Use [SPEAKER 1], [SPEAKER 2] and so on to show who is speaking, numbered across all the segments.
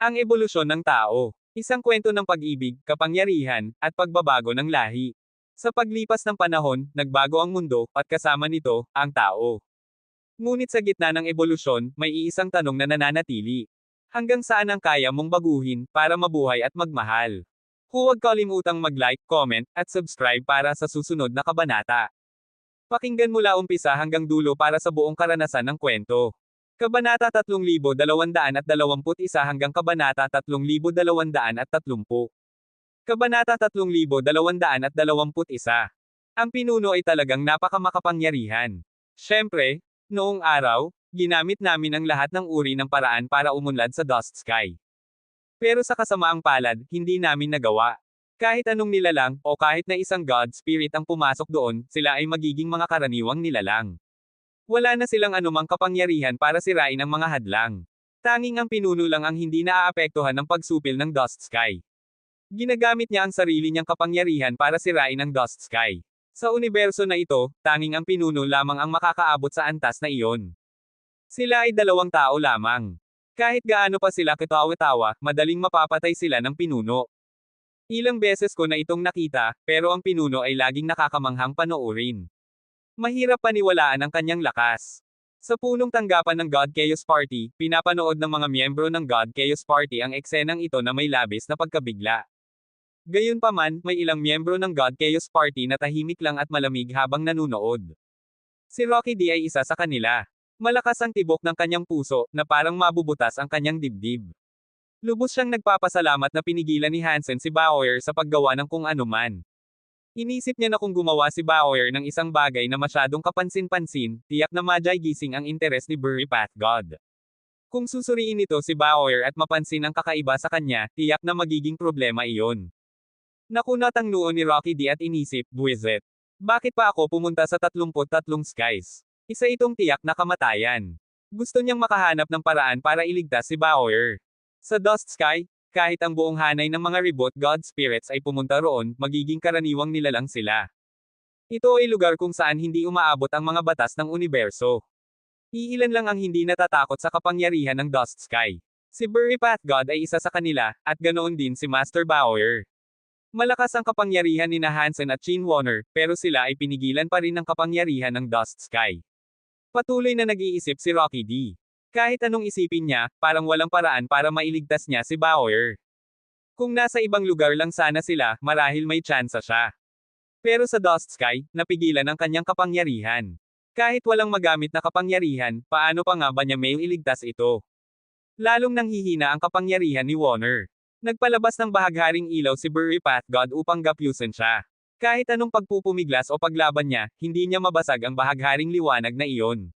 [SPEAKER 1] Ang ebolusyon ng tao. Isang kwento ng pag-ibig, kapangyarihan, at pagbabago ng lahi. Sa paglipas ng panahon, nagbago ang mundo, at kasama nito, ang tao. Ngunit sa gitna ng ebolusyon, may iisang tanong na nananatili. Hanggang saan ang kaya mong baguhin, para mabuhay at magmahal? Huwag kalimutang mag-like, comment, at subscribe para sa susunod na kabanata. Pakinggan mula umpisa hanggang dulo para sa buong karanasan ng kwento. Kabanata 3221 hanggang Kabanata 3230. Kabanata 3221. Ang pinuno ay talagang napakamakapangyarihan. Siyempre, noong araw, ginamit namin ang lahat ng uri ng paraan para umunlad sa Dust Sky. Pero sa kasamaang palad, hindi namin nagawa. Kahit anong nilalang, o kahit na isang God Spirit ang pumasok doon, sila ay magiging mga karaniwang nilalang. Wala na silang anumang kapangyarihan para sirain ang mga hadlang. Tanging ang pinuno lang ang hindi naaapektuhan ng pagsupil ng Dust Sky. Ginagamit niya ang sarili niyang kapangyarihan para sirain ang Dust Sky. Sa universo na ito, tanging ang pinuno lamang ang makakaabot sa antas na iyon. Sila ay dalawang tao lamang. Kahit gaano pa sila katawa-tawa, madaling mapapatay sila ng pinuno. Ilang beses ko na itong nakita, pero ang pinuno ay laging nakakamanghang panoorin. Mahirap paniwalaan ang kanyang lakas. Sa punong tanggapan ng God Chaos Party, pinapanood ng mga miyembro ng God Chaos Party ang eksenang ito na may labis na pagkabigla. Gayunpaman, may ilang miyembro ng God Chaos Party na tahimik lang at malamig habang nanunood. Si Rocky D ay isa sa kanila. Malakas ang tibok ng kanyang puso, na parang mabubutas ang kanyang dibdib. Lubos siyang nagpapasalamat na pinigilan ni Hansen si Bauer sa paggawa ng kung anuman. Inisip niya na kung gumawa si Bauer ng isang bagay na masyadong kapansin-pansin, tiyak na gising ang interes ni Burry Path God. Kung susuriin nito si Bauer at mapansin ang kakaiba sa kanya, tiyak na magiging problema iyon. Nakunat ang noo ni Rocky D at inisip, buwisit. Bakit pa ako pumunta sa 33 skies? Isa itong tiyak na kamatayan. Gusto niyang makahanap ng paraan para iligtas si Bauer. Sa Dust Sky, kahit ang buong hanay ng mga reboot God Spirits ay pumunta roon, magiging karaniwang nilalang sila. Ito ay lugar kung saan hindi umaabot ang mga batas ng universo. Iilan lang ang hindi natatakot sa kapangyarihan ng Dust Sky. Si Burry Path God ay isa sa kanila, at ganoon din si Master Bauer. Malakas ang kapangyarihan ni Hansen at Chin Warner, pero sila ay pinigilan pa rin ng kapangyarihan ng Dust Sky. Patuloy na nag-iisip si Rocky D. Kahit anong isipin niya, parang walang paraan para mailigtas niya si Bauer. Kung nasa ibang lugar lang sana sila, marahil may tsansa siya. Pero sa Dust Sky, napigilan ang kanyang kapangyarihan. Kahit walang magamit na kapangyarihan, paano pa nga ba niya may iligtas ito? Lalong nanghihina ang kapangyarihan ni Warner. Nagpalabas ng bahagharing ilaw si Burry Path God upang gapyusan siya. Kahit anong pagpupumiglas o paglaban niya, hindi niya mabasag ang bahagharing liwanag na iyon.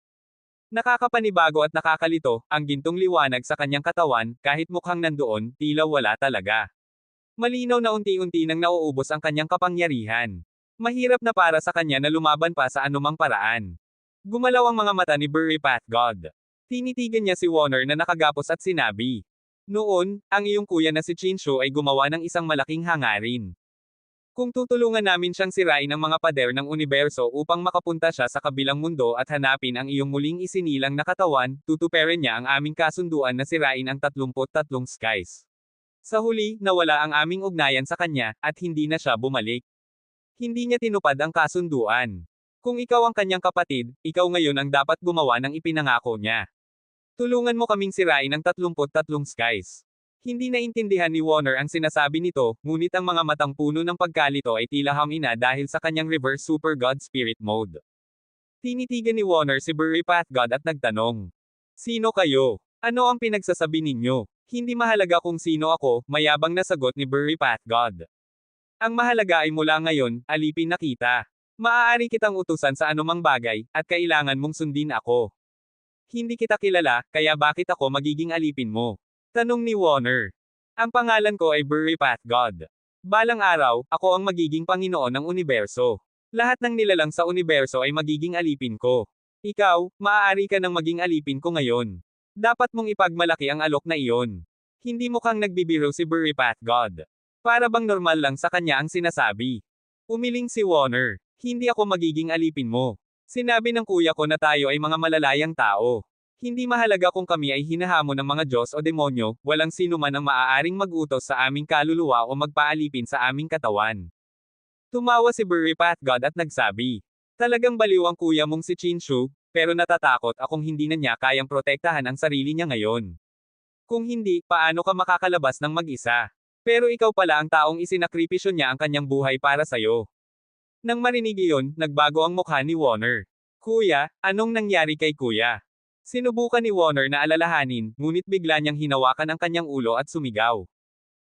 [SPEAKER 1] Nakakapanibago at nakakalito, ang gintong liwanag sa kanyang katawan, kahit mukhang nandoon, tila wala talaga. Malinaw na unti-unti nang nauubos ang kanyang kapangyarihan. Mahirap na para sa kanya na lumaban pa sa anumang paraan. Gumalaw ang mga mata ni Burry Path God. Tinitigan niya si Warner na nakagapos at sinabi. Noon, ang iyong kuya na si Chinshu ay gumawa ng isang malaking hangarin. Kung tutulungan namin siyang sirain ang mga pader ng universo upang makapunta siya sa kabilang mundo at hanapin ang iyong muling isinilang na katawan, tutuperin niya ang aming kasunduan na sirain ang 33 skies. Sa huli, nawala ang aming ugnayan sa kanya, at hindi na siya bumalik. Hindi niya tinupad ang kasunduan. Kung ikaw ang kanyang kapatid, ikaw ngayon ang dapat gumawa ng ipinangako niya. Tulungan mo kaming sirain ang 33 skies. Hindi naintindihan ni Warner ang sinasabi nito, ngunit ang mga matang puno ng pagkalito ay tila hamina dahil sa kanyang reverse super God spirit mode. Tinitigan ni Warner si Burry Path God at nagtanong. Sino kayo? Ano ang pinagsasabi ninyo? Hindi mahalaga kung sino ako, mayabang na sagot ni Burry Path God. Ang mahalaga ay mula ngayon, alipin na kita. Maaari kitang utusan sa anumang bagay, at kailangan mong sundin ako. Hindi kita kilala, kaya bakit ako magiging alipin mo? Tanong ni Warner. Ang pangalan ko ay Burry Path God. Balang araw, ako ang magiging Panginoon ng universo. Lahat ng nilalang sa universo ay magiging alipin ko. Ikaw, maaari ka nang maging alipin ko ngayon. Dapat mong ipagmalaki ang alok na iyon. Hindi mukhang nagbibiro si Burry Path God. Para bang normal lang sa kanya ang sinasabi. Umiling si Warner. Hindi ako magiging alipin mo. Sinabi ng kuya ko na tayo ay mga malalayang tao. Hindi mahalaga kung kami ay hinahamon ng mga Diyos o demonyo, walang sino man ang maaaring mag-utos sa aming kaluluwa o magpaalipin sa aming katawan. Tumawa si Buripat God at nagsabi, talagang baliw ang kuya mong si Chinshu, pero natatakot akong hindi na niya kayang protektahan ang sarili niya ngayon. Kung hindi, paano ka makakalabas ng mag-isa? Pero ikaw pala ang taong isinakripisyo niya ang kanyang buhay para sayo. Nang marinig iyon, nagbago ang mukha ni Warner. Kuya, anong nangyari kay kuya? Sinubukan ni Warner na alalahanin, ngunit bigla niyang hinawakan ang kanyang ulo at sumigaw.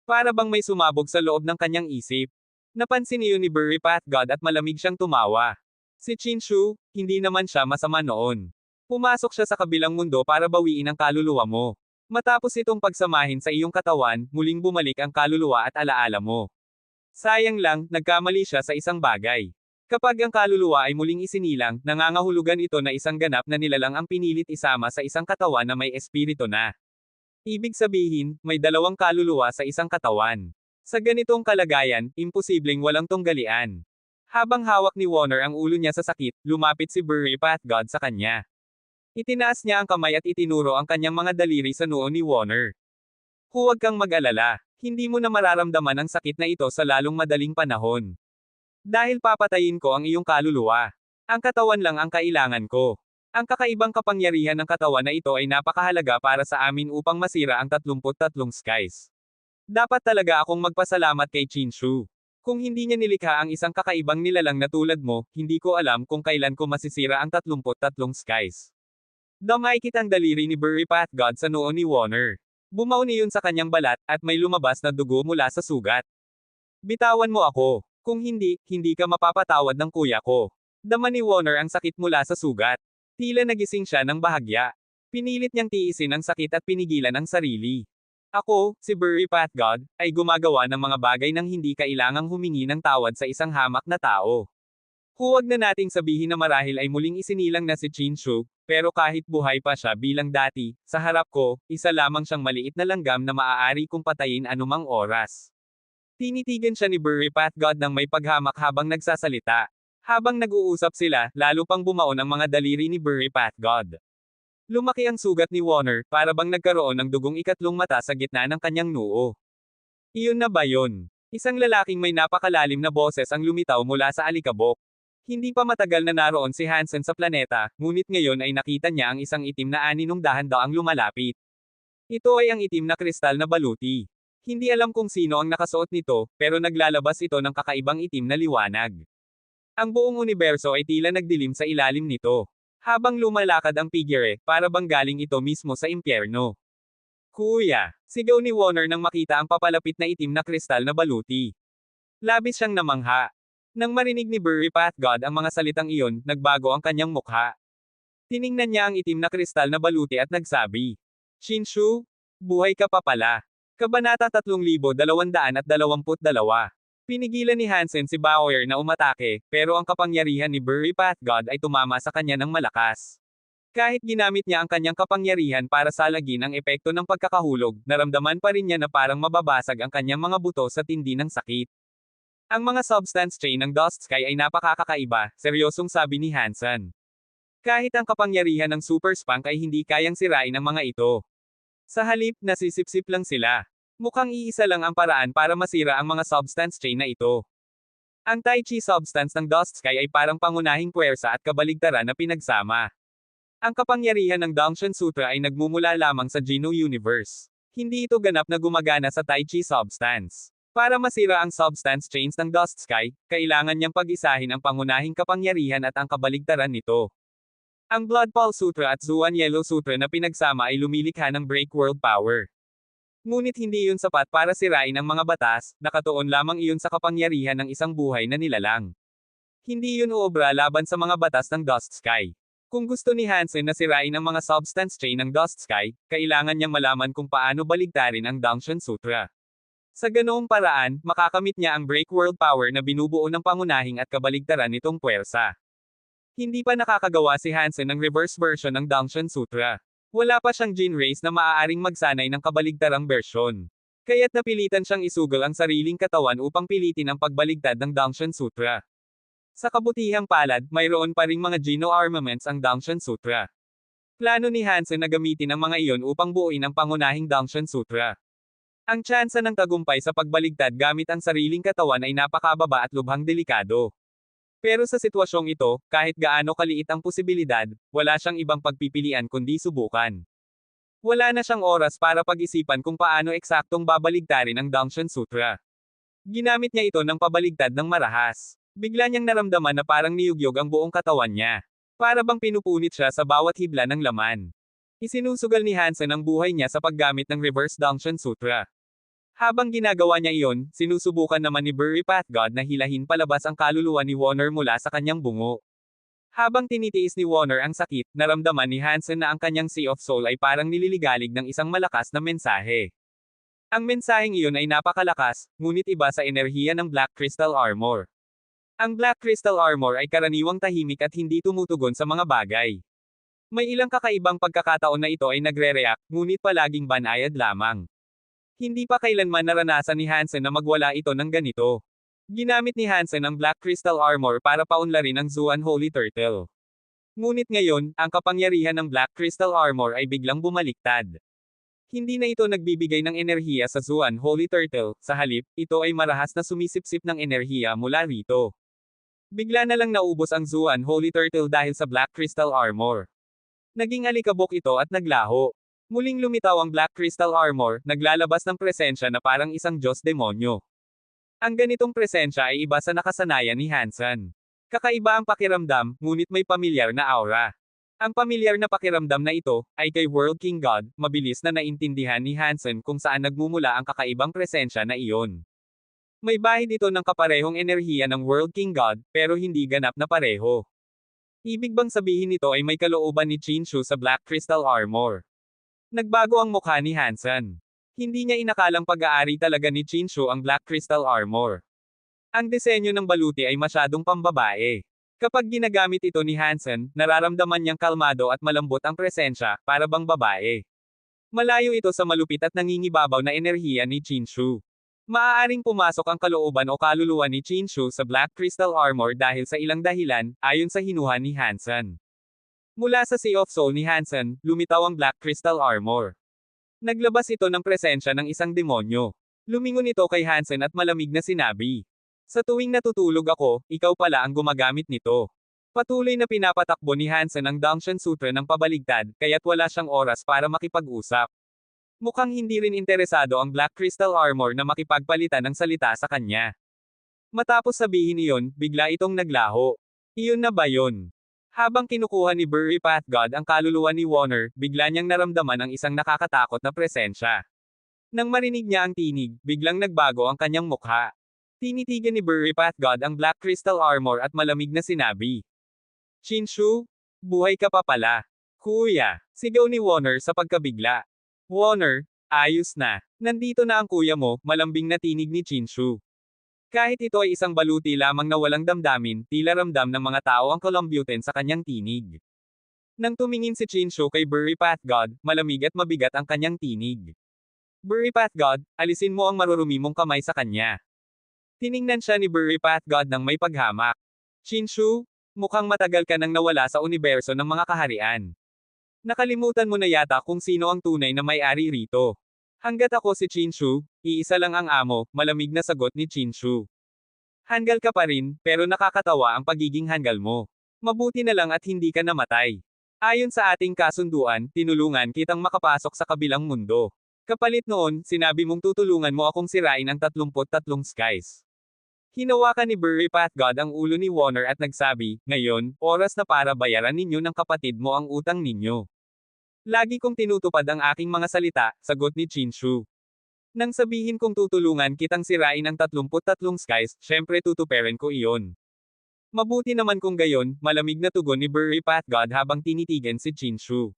[SPEAKER 1] Para bang may sumabog sa loob ng kanyang isip. Napansin iyon ni Buripat God at malamig siyang tumawa. Si Chinshu, hindi naman siya masama noon. Pumasok siya sa kabilang mundo para bawiin ang kaluluwa mo. Matapos itong pagsamahin sa iyong katawan, muling bumalik ang kaluluwa at alaala mo. Sayang lang, nagkamali siya sa isang bagay. Kapag ang kaluluwa ay muling isinilang, nangangahulugan ito na isang ganap na nilalang ang pinilit isama sa isang katawan na may espiritu na. Ibig sabihin, may dalawang kaluluwa sa isang katawan. Sa ganitong kalagayan, imposibleng walang tunggalian. Habang hawak ni Warner ang ulo niya sa sakit, lumapit si Buripat God sa kanya. Itinaas niya ang kamay at itinuro ang kanyang mga daliri sa noo ni Warner. Huwag kang mag-alala, hindi mo na mararamdaman ang sakit na ito sa lalong madaling panahon. Dahil papatayin ko ang iyong kaluluwa. Ang katawan lang ang kailangan ko. Ang kakaibang kapangyarihan ng katawan na ito ay napakahalaga para sa amin upang masira ang 33 skies. Dapat talaga akong magpasalamat kay Chinshu. Kung hindi niya nilikha ang isang kakaibang nilalang na tulad mo, hindi ko alam kung kailan ko masisira ang 33 skies. Damay kitang daliri ni Buripat God sa noo ni Warner. Bumaon iyon sa kanyang balat, at may lumabas na dugo mula sa sugat. Bitawan mo ako. Kung hindi, hindi ka mapapatawad ng kuya ko. Dama ni Warner ang sakit mula sa sugat. Tila nagising siya ng bahagya. Pinilit niyang tiisin ang sakit at pinigilan ang sarili. Ako, si Buripat God, ay gumagawa ng mga bagay nang hindi kailangang humingi ng tawad sa isang hamak na tao. Huwag na nating sabihin na marahil ay muling isinilang na si Chinshu, pero kahit buhay pa siya bilang dati, sa harap ko, isa lamang siyang maliit na langgam na maaari kong patayin anumang oras. Tinitigan siya ni Buripat God ng may paghamak habang nagsasalita. Habang nag-uusap sila, lalo pang bumaon ang mga daliri ni Buripat God. Lumaki ang sugat ni Warner, para bang nagkaroon ng dugong ikatlong mata sa gitna ng kanyang noo. Iyon na ba yun? Isang lalaking may napakalalim na boses ang lumitaw mula sa alikabok. Hindi pa matagal na naroon si Hansen sa planeta, ngunit ngayon ay nakita niya ang isang itim na aninong dahan-daang lumalapit. Ito ay ang itim na kristal na baluti. Hindi alam kung sino ang nakasuot nito, pero naglalabas ito ng kakaibang itim na liwanag. Ang buong universo ay tila nagdilim sa ilalim nito. Habang lumalakad ang figure, para bang galing ito mismo sa impyerno. Kuya! Sigaw ni Warner nang makita ang papalapit na itim na kristal na baluti. Labis siyang namangha. Nang marinig ni Buripat God ang mga salitang iyon, nagbago ang kanyang mukha. Tiningnan niya ang itim na kristal na baluti at nagsabi, Chinshu, buhay ka pa pala. Kabanata 3222. Pinigilan ni Hansen si Bauer na umatake, pero ang kapangyarihan ni Buripat God ay tumama sa kanya ng malakas. Kahit ginamit niya ang kanyang kapangyarihan para salagin ang epekto ng pagkakahulog, naramdaman pa rin niya na parang mababasag ang kanyang mga buto sa tindi ng sakit. Ang mga substance chain ng Dust Sky ay napakakaiba, seryosong sabi ni Hansen. Kahit ang kapangyarihan ng Super Spunk ay hindi kayang sirain ang mga ito. Sa halip, nasisipsip lang sila. Mukhang iisa lang ang paraan para masira ang mga substance chain na ito. Ang Tai Chi substance ng Dust Sky ay parang pangunahing puwersa at kabaligtaran na pinagsama. Ang kapangyarihan ng Dangshan Sutra ay nagmumula lamang sa Geno Universe. Hindi ito ganap na gumagana sa Tai Chi substance. Para masira ang substance chains ng Dust Sky, kailangan niyang pag-isahin ang pangunahing kapangyarihan at ang kabaligtaran nito. Ang Bloodpal Sutra at Zuan Yellow Sutra na pinagsama ay lumilikha ng Break World Power. Ngunit hindi iyon sapat para sirain ang mga batas, nakatuon lamang iyon sa kapangyarihan ng isang buhay na nilalang. Hindi iyon uobra laban sa mga batas ng Dust Sky. Kung gusto ni Hansen na sirain ang mga substance chain ng Dust Sky, kailangan niyang malaman kung paano baligtarin ang Dangshan Sutra. Sa ganoong paraan, makakamit niya ang Break World Power na binubuo ng pangunahing at kabaligtaran nitong puwersa. Hindi pa nakakagawa si Hansen ng reverse version ng Dangshan Sutra. Wala pa siyang gene race na maaaring magsanay ng kabaligtarang bersyon. Kaya't napilitan siyang isugal ang sariling katawan upang pilitin ang pagbaligtad ng Dangshan Sutra. Sa kabutihang palad, mayroon pa ring mga Geno armaments ang Dangshan Sutra. Plano ni Hansen na gamitin ang mga iyon upang buuin ang pangunahing Dangshan Sutra. Ang tsansa ng tagumpay sa pagbaligtad gamit ang sariling katawan ay napakababa at lubhang delikado. Pero sa sitwasyong ito, kahit gaano kaliit ang posibilidad, wala siyang ibang pagpipilian kundi subukan. Wala na siyang oras para pag-isipan kung paano eksaktong babaligtarin ang Dangshan Sutra. Ginamit niya ito ng pabaligtad ng marahas. Bigla niyang naramdaman na parang niyugyog ang buong katawan niya. Para bang pinupunit siya sa bawat hibla ng laman. Isinusugal ni Hansen ang buhay niya sa paggamit ng Reverse Dangshan Sutra. Habang ginagawa niya iyon, sinusubukan naman ni Burry Pathgod na hilahin palabas ang kaluluwa ni Warner mula sa kanyang bungo. Habang tinitiis ni Warner ang sakit, naramdaman ni Hansen na ang kanyang Sea of Soul ay parang nililigalig ng isang malakas na mensahe. Ang mensaheng iyon ay napakalakas, ngunit iba sa enerhiya ng Black Crystal Armor. Ang Black Crystal Armor ay karaniwang tahimik at hindi tumutugon sa mga bagay. May ilang kakaibang pagkakataon na ito ay nagre-react, ngunit palaging banayad lamang. Hindi pa kailanman naranasan ni Hansen na magwala ito ng ganito. Ginamit ni Hansen ang Black Crystal Armor para paunlarin ang Zuan Holy Turtle. Ngunit ngayon, ang kapangyarihan ng Black Crystal Armor ay biglang bumaliktad. Hindi na ito nagbibigay ng enerhiya sa Zuan Holy Turtle, sa halip, ito ay marahas na sumisipsip ng enerhiya mula rito. Bigla na lang naubos ang Zuan Holy Turtle dahil sa Black Crystal Armor. Naging alikabok ito at naglaho. Muling lumitaw ang Black Crystal Armor, naglalabas ng presensya na parang isang Diyos-demonyo. Ang ganitong presensya ay iba sa nakasanayan ni Hansen. Kakaiba ang pakiramdam, ngunit may pamilyar na aura. Ang pamilyar na pakiramdam na ito, ay kay World King God, mabilis na naintindihan ni Hansen kung saan nagmumula ang kakaibang presensya na iyon. May bahid ito ng kaparehong enerhiya ng World King God, pero hindi ganap na pareho. Ibig bang sabihin nito ay may kalooban ni Chin-Shu sa Black Crystal Armor? Nagbago ang mukha ni Hansen. Hindi niya inakalang pag-aari talaga ni Chin-Shu ang Black Crystal Armor. Ang disenyo ng baluti ay masyadong pambabae. Kapag ginagamit ito ni Hansen, nararamdaman niyang kalmado at malambot ang presensya, para bang babae. Malayo ito sa malupit at nangingibabaw na enerhiya ni Chin-Shu. Maaaring pumasok ang kalooban o kaluluwa ni Chin-Shu sa Black Crystal Armor dahil sa ilang dahilan, ayon sa hinuha ni Hansen. Mula sa Sea of Soul ni Hansen, lumitaw ang Black Crystal Armor. Naglabas ito ng presensya ng isang demonyo. Lumingon ito kay Hansen at malamig na sinabi. Sa tuwing natutulog ako, ikaw pala ang gumagamit nito. Patuloy na pinapatakbo ni Hansen ang Dangshan Sutra ng pabaligtad, kaya't wala siyang oras para makipag-usap. Mukhang hindi rin interesado ang Black Crystal Armor na makipagpalitan ng salita sa kanya. Matapos sabihin iyon, bigla itong naglaho. Iyon na ba yun? Habang kinukuha ni Burry Pathgod ang kaluluwa ni Warner, bigla niyang naramdaman ang isang nakakatakot na presensya. Nang marinig niya ang tinig, biglang nagbago ang kanyang mukha. Tinitigan ni Burry Pathgod ang Black Crystal Armor at malamig na sinabi. Chin-Shu? Buhay ka pa pala. Kuya, sigaw ni Warner sa pagkabigla. Warner, ayos na. Nandito na ang kuya mo, malambing na tinig ni Chin-Shu. Kahit ito ay isang baluti lamang na walang damdamin, tila ramdam ng mga tao ang kalambyutin sa kanyang tinig. Nang tumingin si Chin-Shu kay Burry Pathgod, malamig at mabigat ang kanyang tinig. Burry Pathgod, alisin mo ang marurumi mong kamay sa kanya. Tiningnan siya ni Burry Pathgod ng may paghamak. Chin-Shu, mukhang matagal ka nang nawala sa universo ng mga kaharian. Nakalimutan mo na yata kung sino ang tunay na may-ari rito. Hanggat ako si Chin-Shu, iisa lang ang amo, malamig na sagot ni Chin-Shu. Hanggal ka pa rin, pero nakakatawa ang pagiging hanggal mo. Mabuti na lang at hindi ka namatay. Ayon sa ating kasunduan, tinulungan kitang makapasok sa kabilang mundo. Kapalit noon, sinabi mong tutulungan mo akong sirain ang 33 skies. Hinawakan ni Burry Pathgod ang ulo ni Warner at nagsabi, ngayon, oras na para bayaran ninyo ng kapatid mo ang utang ninyo. Lagi kong tinutupad ang aking mga salita, sagot ni Chin-Shu. Nang sabihin kong tutulungan kitang sirain ang 33 skies, syempre tutuperin ko iyon. Mabuti naman kung gayon, malamig na tugon ni Burry Pathgod habang tinitigan si Chin-Shu.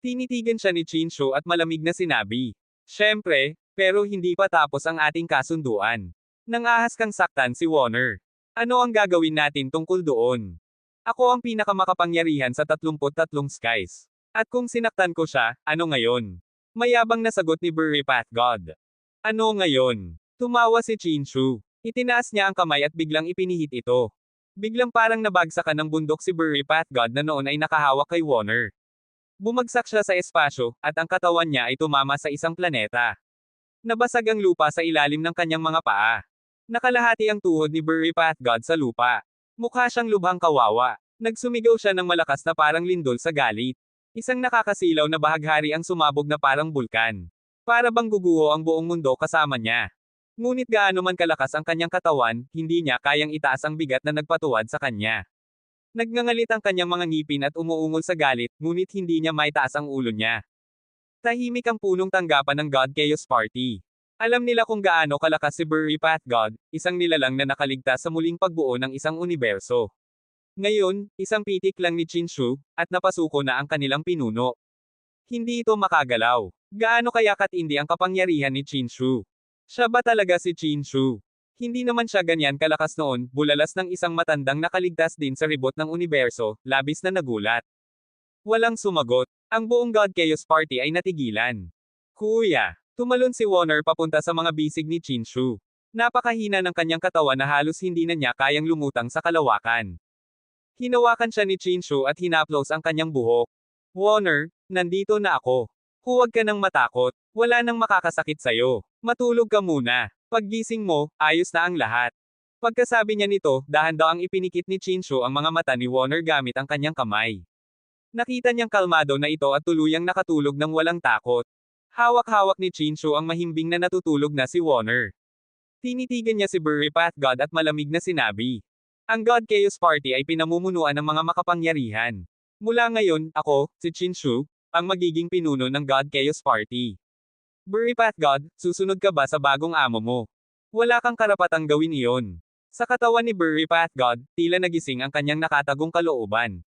[SPEAKER 1] Tinitigan siya ni Chin-Shu at malamig na sinabi. Syempre, pero hindi pa tapos ang ating kasunduan. Nang ahas kang saktan si Warner. Ano ang gagawin natin tungkol doon? Ako ang pinakamakapangyarihan sa 33 skies. At kung sinaktan ko siya, ano ngayon? Mayabang na sagot ni Burry Pathgod. Ano ngayon? Tumawa si Chin-Shu. Itinaas niya ang kamay at biglang ipinihit ito. Biglang parang nabagsakan ng bundok si Burry Pathgod na noon ay nakahawak kay Warner. Bumagsak siya sa espasyo, at ang katawan niya ay tumama sa isang planeta. Nabasag ang lupa sa ilalim ng kanyang mga paa. Nakalahati ang tuhod ni Buripat God sa lupa. Mukha siyang lubhang kawawa. Nagsumigaw siya ng malakas na parang lindol sa galit. Isang nakakasilaw na bahaghari ang sumabog na parang bulkan. Para bang guguho ang buong mundo kasama niya. Ngunit gaano man kalakas ang kanyang katawan, hindi niya kayang itaas ang bigat na nagpatuwad sa kanya. Nagngangalit ang kanyang mga ngipin at umuungol sa galit, ngunit hindi niya maitaas ang ulo niya. Tahimik ang punong tanggapan ng God Chaos Party. Alam nila kung gaano kalakas si Buripat God, isang nilalang na nakaligtas sa muling pagbuo ng isang universo. Ngayon, isang pitik lang ni Chinshu, at napasuko na ang kanilang pinuno. Hindi ito makagalaw. Gaano kaya katindi ang kapangyarihan ni Chinshu? Siya ba talaga si Chinshu? Hindi naman siya ganyan kalakas noon, bulalas ng isang matandang nakaligtas din sa ribot ng universo, labis na nagulat. Walang sumagot. Ang buong God Chaos Party ay natigilan. Kuya, tumalon si Warner papunta sa mga bisig ni Chinshu. Napakahina ng kanyang katawan na halos hindi na niya kayang lumutang sa kalawakan. Hinawakan siya ni Chinshu at hinaplos ang kanyang buhok. Warner, nandito na ako. Huwag ka nang matakot. Wala nang makakasakit sa'yo. Matulog ka muna. Paggising mo, ayos na ang lahat. Pagkasabi niya nito, dahan daw ang ipinikit ni Chinshu ang mga mata ni Warner gamit ang kanyang kamay. Nakita niyang kalmado na ito at tuluyang nakatulog ng walang takot. Hawak-hawak ni Chinshu ang mahimbing na natutulog na si Warner. Tinitigan niya si Buripat God at malamig na sinabi. Ang God Chaos Party ay pinamumunuan ng mga makapangyarihan. Mula ngayon, ako, si Chinshu, ang magiging pinuno ng God Chaos Party. Buripat God, susunod ka ba sa bagong amo mo? Wala kang karapatang gawin iyon. Sa katawan ni Buripat God, tila nagising ang kanyang nakatagong kalooban.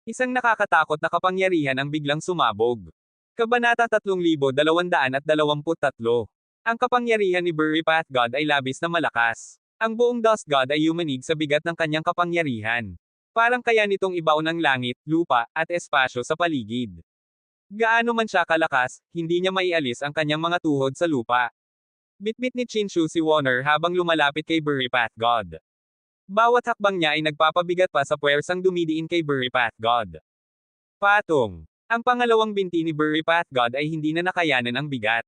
[SPEAKER 1] Isang nakakatakot na kapangyarihan ang biglang sumabog. Kabanata 3223. Ang kapangyarihan ni Buripat God ay labis na malakas. Ang buong Dust God ay yumanig sa bigat ng kanyang kapangyarihan. Parang kaya nitong ibaon ang langit, lupa, at espasyo sa paligid. Gaano man siya kalakas, hindi niya maialis ang kanyang mga tuhod sa lupa. Bitbit ni Chinshu si Warner habang lumalapit kay Buripat God. Bawat hakbang niya ay nagpapabigat pa sa puwersang dumidiin kay Buripat God. Patong. Ang pangalawang binti ni Buripat God ay hindi na nakayanan ang bigat.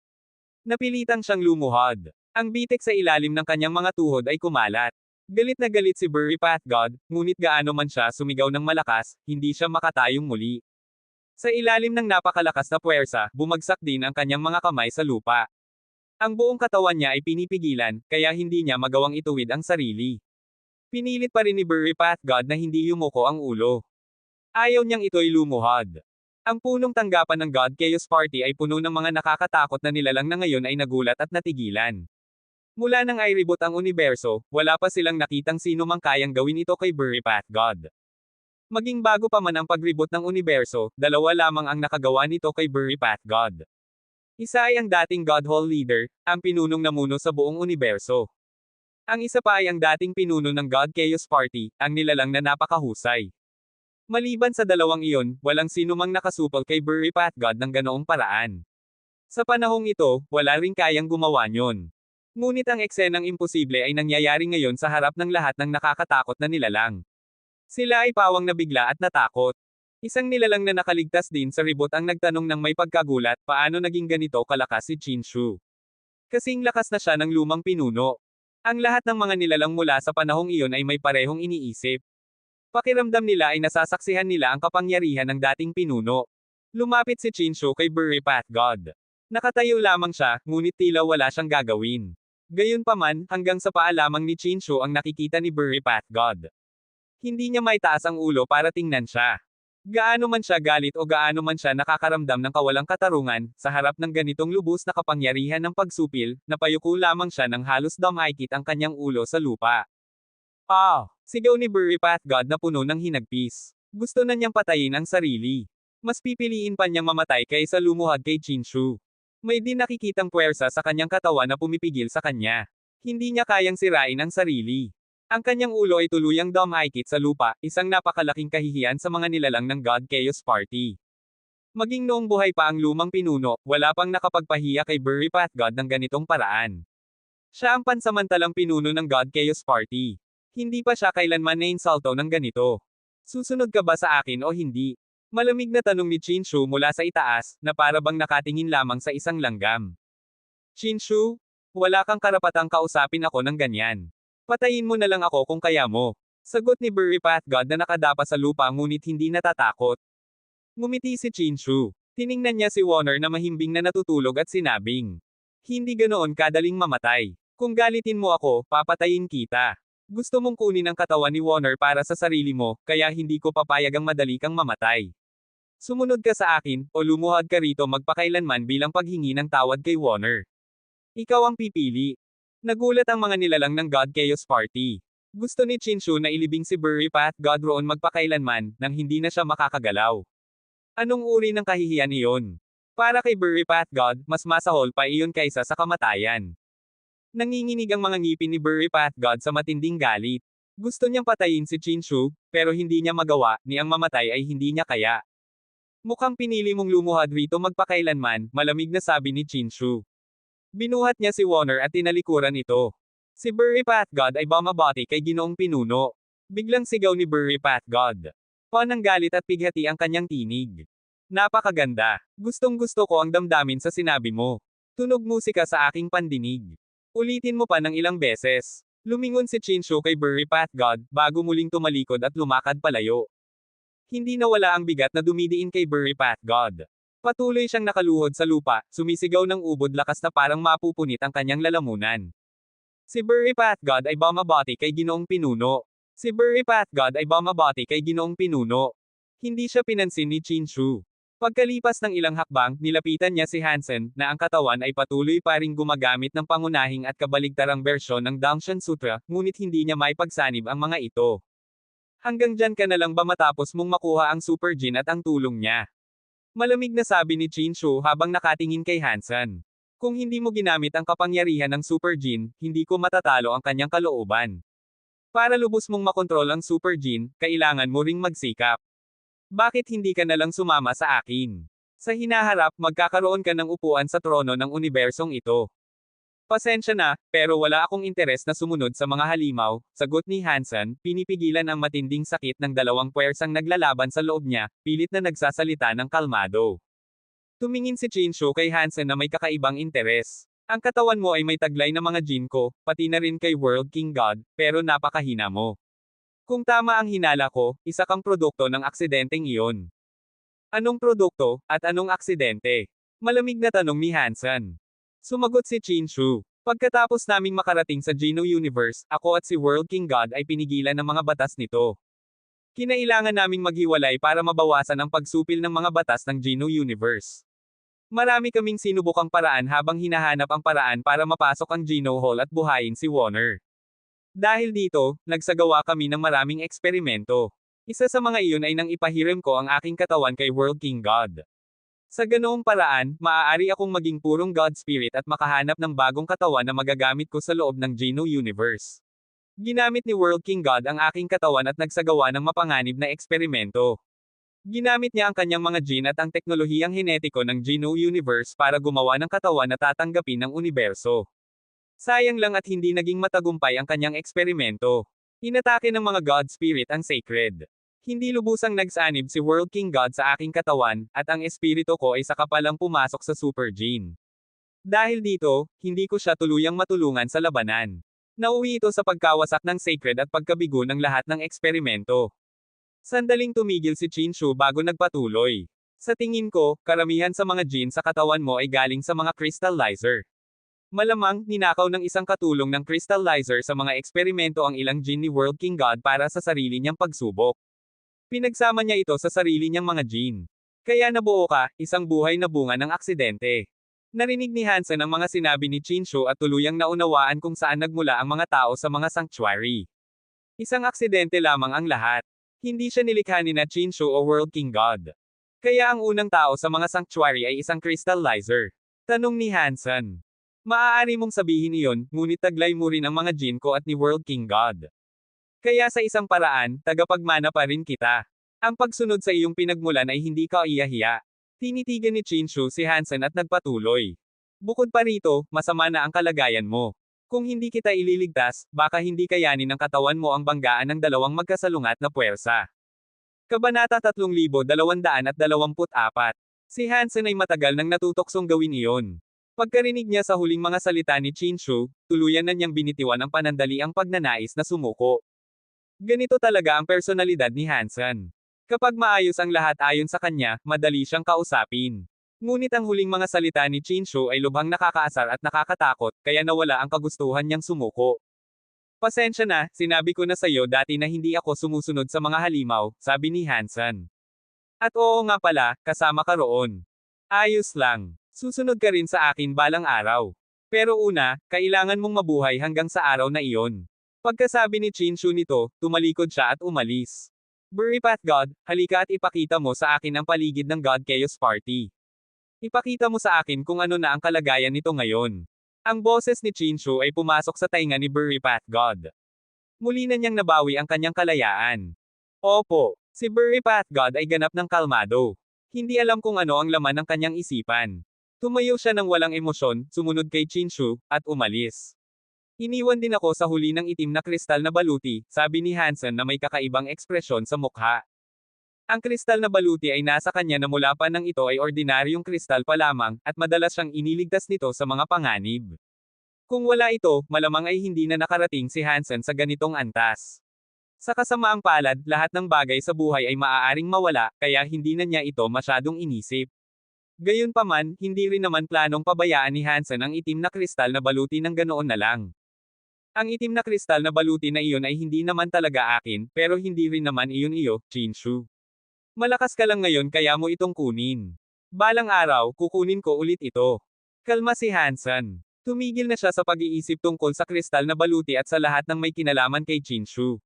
[SPEAKER 1] Napilitang siyang lumuhod. Ang bitik sa ilalim ng kanyang mga tuhod ay kumalat. Galit na galit si Buripat God, ngunit gaano man siya sumigaw ng malakas, hindi siya makatayong muli. Sa ilalim ng napakalakas na puwersa, bumagsak din ang kanyang mga kamay sa lupa. Ang buong katawan niya ay pinipigilan, kaya hindi niya magawang ituwid ang sarili. Pinilit pa rin ni Buripat God na hindi yumuko ang ulo. Ayaw niyang ito'y lumuhod. Ang punong tanggapan ng God Chaos Party ay puno ng mga nakakatakot na nilalang na ngayon ay nagulat at natigilan. Mula nang airibot ang universo, wala pa silang nakitang sino mang kayang gawin ito kay Buripat God. Maging bago pa man ang pagribot ng universo, dalawa lamang ang nakagawa nito kay Buripat God. Isa ay ang dating God Hall Leader, ang pinunong namuno sa buong universo. Ang isa pa ay ang dating pinuno ng God Chaos Party, ang nilalang na napakahusay. Maliban sa dalawang iyon, walang sino mang nakasupol kay Buripat God ng ganoong paraan. Sa panahong ito, wala ring kayang gumawa nyon. Ngunit ang eksenang imposible ay nangyayari ngayon sa harap ng lahat ng nakakatakot na nilalang. Sila ay pawang nabigla at natakot. Isang nilalang na nakaligtas din sa ribot ang nagtanong ng may pagkagulat, paano naging ganito kalakas si Chinshu? Kasing lakas na siya ng lumang pinuno. Ang lahat ng mga nilalang mula sa panahong iyon ay may parehong iniisip. Pakiramdam nila ay nasasaksihan nila ang kapangyarihan ng dating pinuno. Lumapit si Chinshu kay Buripat God. Nakatayo lamang siya, ngunit tila wala siyang gagawin. Gayunpaman, hanggang sa paa lamang ni Chinshu ang nakikita ni Buripat God. Hindi niya maitaas ang ulo para tingnan siya. Gaano man siya galit o gaano man siya nakakaramdam ng kawalang katarungan, sa harap ng ganitong lubos na kapangyarihan ng pagsupil, napayuko lamang siya ng halos damaykit ang kanyang ulo sa lupa. Sigaw ni Buripat God na puno ng hinagpis. Gusto na niyang patayin ang sarili. Mas pipiliin pa niyang mamatay kaysa lumuhod kay Chinshu. May din nakikitang puwersa sa kanyang katawan na pumipigil sa kanya. Hindi niya kayang sirain ang sarili. Ang kanyang ulo ay tuluyang dumaykit sa lupa, isang napakalaking kahihiyan sa mga nilalang ng God Chaos Party. Maging noong buhay pa ang lumang pinuno, wala pang nakapagpahiya kay Buripat God ng ganitong paraan. Siya ang pansamantalang pinuno ng God Chaos Party. Hindi pa siya kailanman nainsulto ng ganito. Susunod ka ba sa akin o hindi? Malamig na tanong ni Chinshu mula sa itaas, na para bang nakatingin lamang sa isang langgam. Chinshu, wala kang karapatang kausapin ako ng ganyan. Patayin mo na lang ako kung kaya mo. Sagot ni Burry Pathgod na nakadapa sa lupa ngunit hindi natatakot. Ngumiti si Chinshu. Tiningnan niya si Wonner na mahimbing na natutulog at sinabing, hindi ganoon kadaling mamatay. Kung galitin mo ako, papatayin kita. Gusto mong kunin ang katawan ni Wonner para sa sarili mo, kaya hindi ko papayagang madali kang mamatay. Sumunod ka sa akin, o lumuhad ka rito magpakailanman bilang paghingi ng tawad kay Wonner. Ikaw ang pipili. Nagulat ang mga nilalang ng God Chaos Party. Gusto ni Chinshu na ilibing si Burry Pathgod roon magpakailanman, nang hindi na siya makakagalaw. Anong uri ng kahihiyan iyon? Para kay Burry Pathgod, mas masahol pa iyon kaysa sa kamatayan. Nanginginig ang mga ngipin ni Burry Pathgod sa matinding galit. Gusto niyang patayin si Chinshu, pero hindi niya magawa, ni ang mamatay ay hindi niya kaya. Mukhang pinili mong lumuhad rito magpakailanman, malamig na sabi ni Chinshu. Binuhat niya si Wonner at tinalikuran ito. Si Burry Pathgod ay bumabati kay Ginoong Pinuno. Biglang sigaw ni Burry Pathgod. Ng galit at pighati ang kanyang tinig. Napakaganda. Gustong-gusto ko ang damdamin sa sinabi mo. Tunog musika sa aking pandinig. Ulitin mo pa ng ilang beses. Lumingon si Chinshu kay Burry Pathgod, bago muling tumalikod at lumakad palayo. Hindi nawala ang bigat na dumidiin kay Burry Pathgod. Patuloy siyang nakaluhod sa lupa, sumisigaw ng ubod lakas na parang mapupunit ang kanyang lalamunan. Si Burry Pathgod ay bumabati kay Ginoong Pinuno. Si Burry Pathgod ay bumabati kay Ginoong Pinuno. Hindi siya pinansin ni Chinshu. Pagkalipas ng ilang hakbang, nilapitan niya si Hansen, na ang katawan ay patuloy pa ring gumagamit ng pangunahing at kabaligtarang bersyon ng Dangshan Sutra, ngunit hindi niya maipagsanib ang mga ito. Hanggang dyan ka na lang ba matapos mong makuha ang Super Jin at ang tulong niya? Malamig na sabi ni Chinshu habang nakatingin kay Hansen. Kung hindi mo ginamit ang kapangyarihan ng Super Jin, hindi ko matatalo ang kanyang kalooban. Para lubos mong makontrol ang Super Jin, kailangan mo ring magsikap. Bakit hindi ka na lang sumama sa akin? Sa hinaharap, magkakaroon ka ng upuan sa trono ng unibersong ito. Pasensya na, pero wala akong interes na sumunod sa mga halimaw, sagot ni Hansen, pinipigilan ang matinding sakit ng dalawang puwersang naglalaban sa loob niya, pilit na nagsasalita ng kalmado. Tumingin si Chinshu kay Hansen na may kakaibang interes. Ang katawan mo ay may taglay na mga jin ko, pati na rin kay World King God, pero napakahina mo. Kung tama ang hinala ko, isa kang produkto ng aksidenteng iyon. Anong produkto, at anong aksidente? Malamig na tanong ni Hansen. Sumagot si Chinshu. Pagkatapos naming makarating sa Geno Universe, ako at si World King God ay pinigilan ng mga batas nito. Kinailangan naming maghiwalay para mabawasan ang pagsupil ng mga batas ng Geno Universe. Marami kaming sinubukang paraan habang hinahanap ang paraan para mapasok ang Geno Hall at buhayin si Wonner. Dahil dito, nagsagawa kami ng maraming eksperimento. Isa sa mga iyon ay nang ipahiram ko ang aking katawan kay World King God. Sa ganoong paraan, maaari akong maging purong God Spirit at makahanap ng bagong katawan na magagamit ko sa loob ng Geno Universe. Ginamit ni World King God ang aking katawan at nagsagawa ng mapanganib na eksperimento. Ginamit niya ang kanyang mga gene at ang teknolohiyang henetiko ng Geno Universe para gumawa ng katawan na tatanggapin ng universo. Sayang lang at hindi naging matagumpay ang kanyang eksperimento. Inatake ng mga God Spirit ang sacred. Hindi lubusang nagsanib si World King God sa aking katawan, at ang espiritu ko ay saka palang pumasok sa Super Gene. Dahil dito, hindi ko siya tuluyang matulungan sa labanan. Nauwi ito sa pagkawasak ng sacred at pagkabigo ng lahat ng eksperimento. Sandaling tumigil si Chinshu bago nagpatuloy. Sa tingin ko, karamihan sa mga gene sa katawan mo ay galing sa mga crystallizer. Malamang, ninakaw ng isang katulong ng crystallizer sa mga eksperimento ang ilang gene ni World King God para sa sarili niyang pagsubok. Pinagsama niya ito sa sarili niyang mga gene. Kaya nabuo ka, isang buhay na bunga ng aksidente. Narinig ni Hansen ang mga sinabi ni Chinshu at tuluyang naunawaan kung saan nagmula ang mga tao sa mga sanctuary. Isang aksidente lamang ang lahat. Hindi siya nilikha ni na Chinshu o World King God. Kaya ang unang tao sa mga sanctuary ay isang crystallizer. Tanong ni Hansen. Maaari mong sabihin iyon, ngunit taglay mo rin ang mga gene ko at ni World King God. Kaya sa isang paraan, tagapagmana pa rin kita. Ang pagsunod sa iyong pinagmulan ay hindi ka iyahiya. Tinitigan ni Chinshu si Hansen at nagpatuloy. Bukod pa rito, masama na ang kalagayan mo. Kung hindi kita ililigtas, baka hindi kayanin ng katawan mo ang banggaan ng dalawang magkasalungat na puwersa. Kabanata 3224. Si Hansen ay matagal nang natutuksong gawin iyon. Pagkarinig niya sa huling mga salita ni Chinshu, tuluyan na niyang binitiwan ang panandaliang pagnanais na sumuko. Ganito talaga ang personalidad ni Hansen. Kapag maayos ang lahat ayon sa kanya, madali siyang kausapin. Ngunit ang huling mga salita ni Chinshu ay lubhang nakakaasar at nakakatakot, kaya nawala ang kagustuhan niyang sumuko. Pasensya na, sinabi ko na sa'yo dati na hindi ako sumusunod sa mga halimaw, sabi ni Hansen. At oo nga pala, kasama ka roon. Ayos lang. Susunod ka rin sa akin balang araw. Pero una, kailangan mong mabuhay hanggang sa araw na iyon. Pagkasabi ni Chinshu nito, tumalikod siya at umalis. Buripat God, halika at ipakita mo sa akin ang paligid ng God Chaos Party. Ipakita mo sa akin kung ano na ang kalagayan nito ngayon. Ang boses ni Chinshu ay pumasok sa tainga ni Buripat God. Muli na niyang nabawi ang kanyang kalayaan. Opo, si Buripat God ay ganap ng kalmado. Hindi alam kung ano ang laman ng kanyang isipan. Tumayo siya ng walang emosyon, sumunod kay Chinshu, at umalis. Iniwan din ako sa huli ng itim na kristal na baluti, sabi ni Hansen na may kakaibang ekspresyon sa mukha. Ang kristal na baluti ay nasa kanya na mula pa nang ito ay ordinaryong kristal pa lamang, at madalas siyang iniligtas nito sa mga panganib. Kung wala ito, malamang ay hindi na nakarating si Hansen sa ganitong antas. Sa kasamaang palad, lahat ng bagay sa buhay ay maaaring mawala, kaya hindi na niya ito masyadong inisip. Gayunpaman, hindi rin naman planong pabayaan ni Hansen ang itim na kristal na baluti ng ganoon na lang. Ang itim na kristal na baluti na iyon ay hindi naman talaga akin, pero hindi rin naman iyon iyo, Chinshu. Malakas ka lang ngayon kaya mo itong kunin. Balang araw, kukunin ko ulit ito. Kalma si Hansen. Tumigil na siya sa pag-iisip tungkol sa kristal na baluti at sa lahat ng may kinalaman kay Chinshu.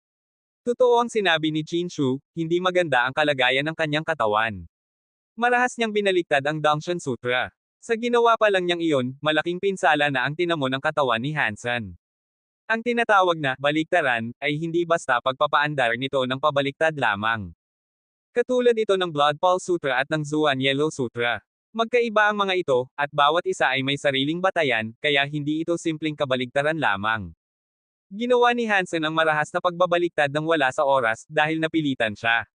[SPEAKER 1] Totoo ang sinabi ni Chinshu, hindi maganda ang kalagayan ng kanyang katawan. Marahas niyang binaliktad ang Dangshan Sutra. Sa ginawa pa lang niyang iyon, malaking pinsala na ang tinamo ng katawan ni Hansen. Ang tinatawag na baliktaran ay hindi basta pagpapaandar nito ng pabaliktad lamang. Katulad ito ng Blood Pulse Sutra at ng Zuan Yellow Sutra. Magkaiba ang mga ito, at bawat isa ay may sariling batayan, kaya hindi ito simpleng kabaligtaran lamang. Ginawa ni Hansen ang marahas na pagbabaliktad ng wala sa oras dahil napilitan siya.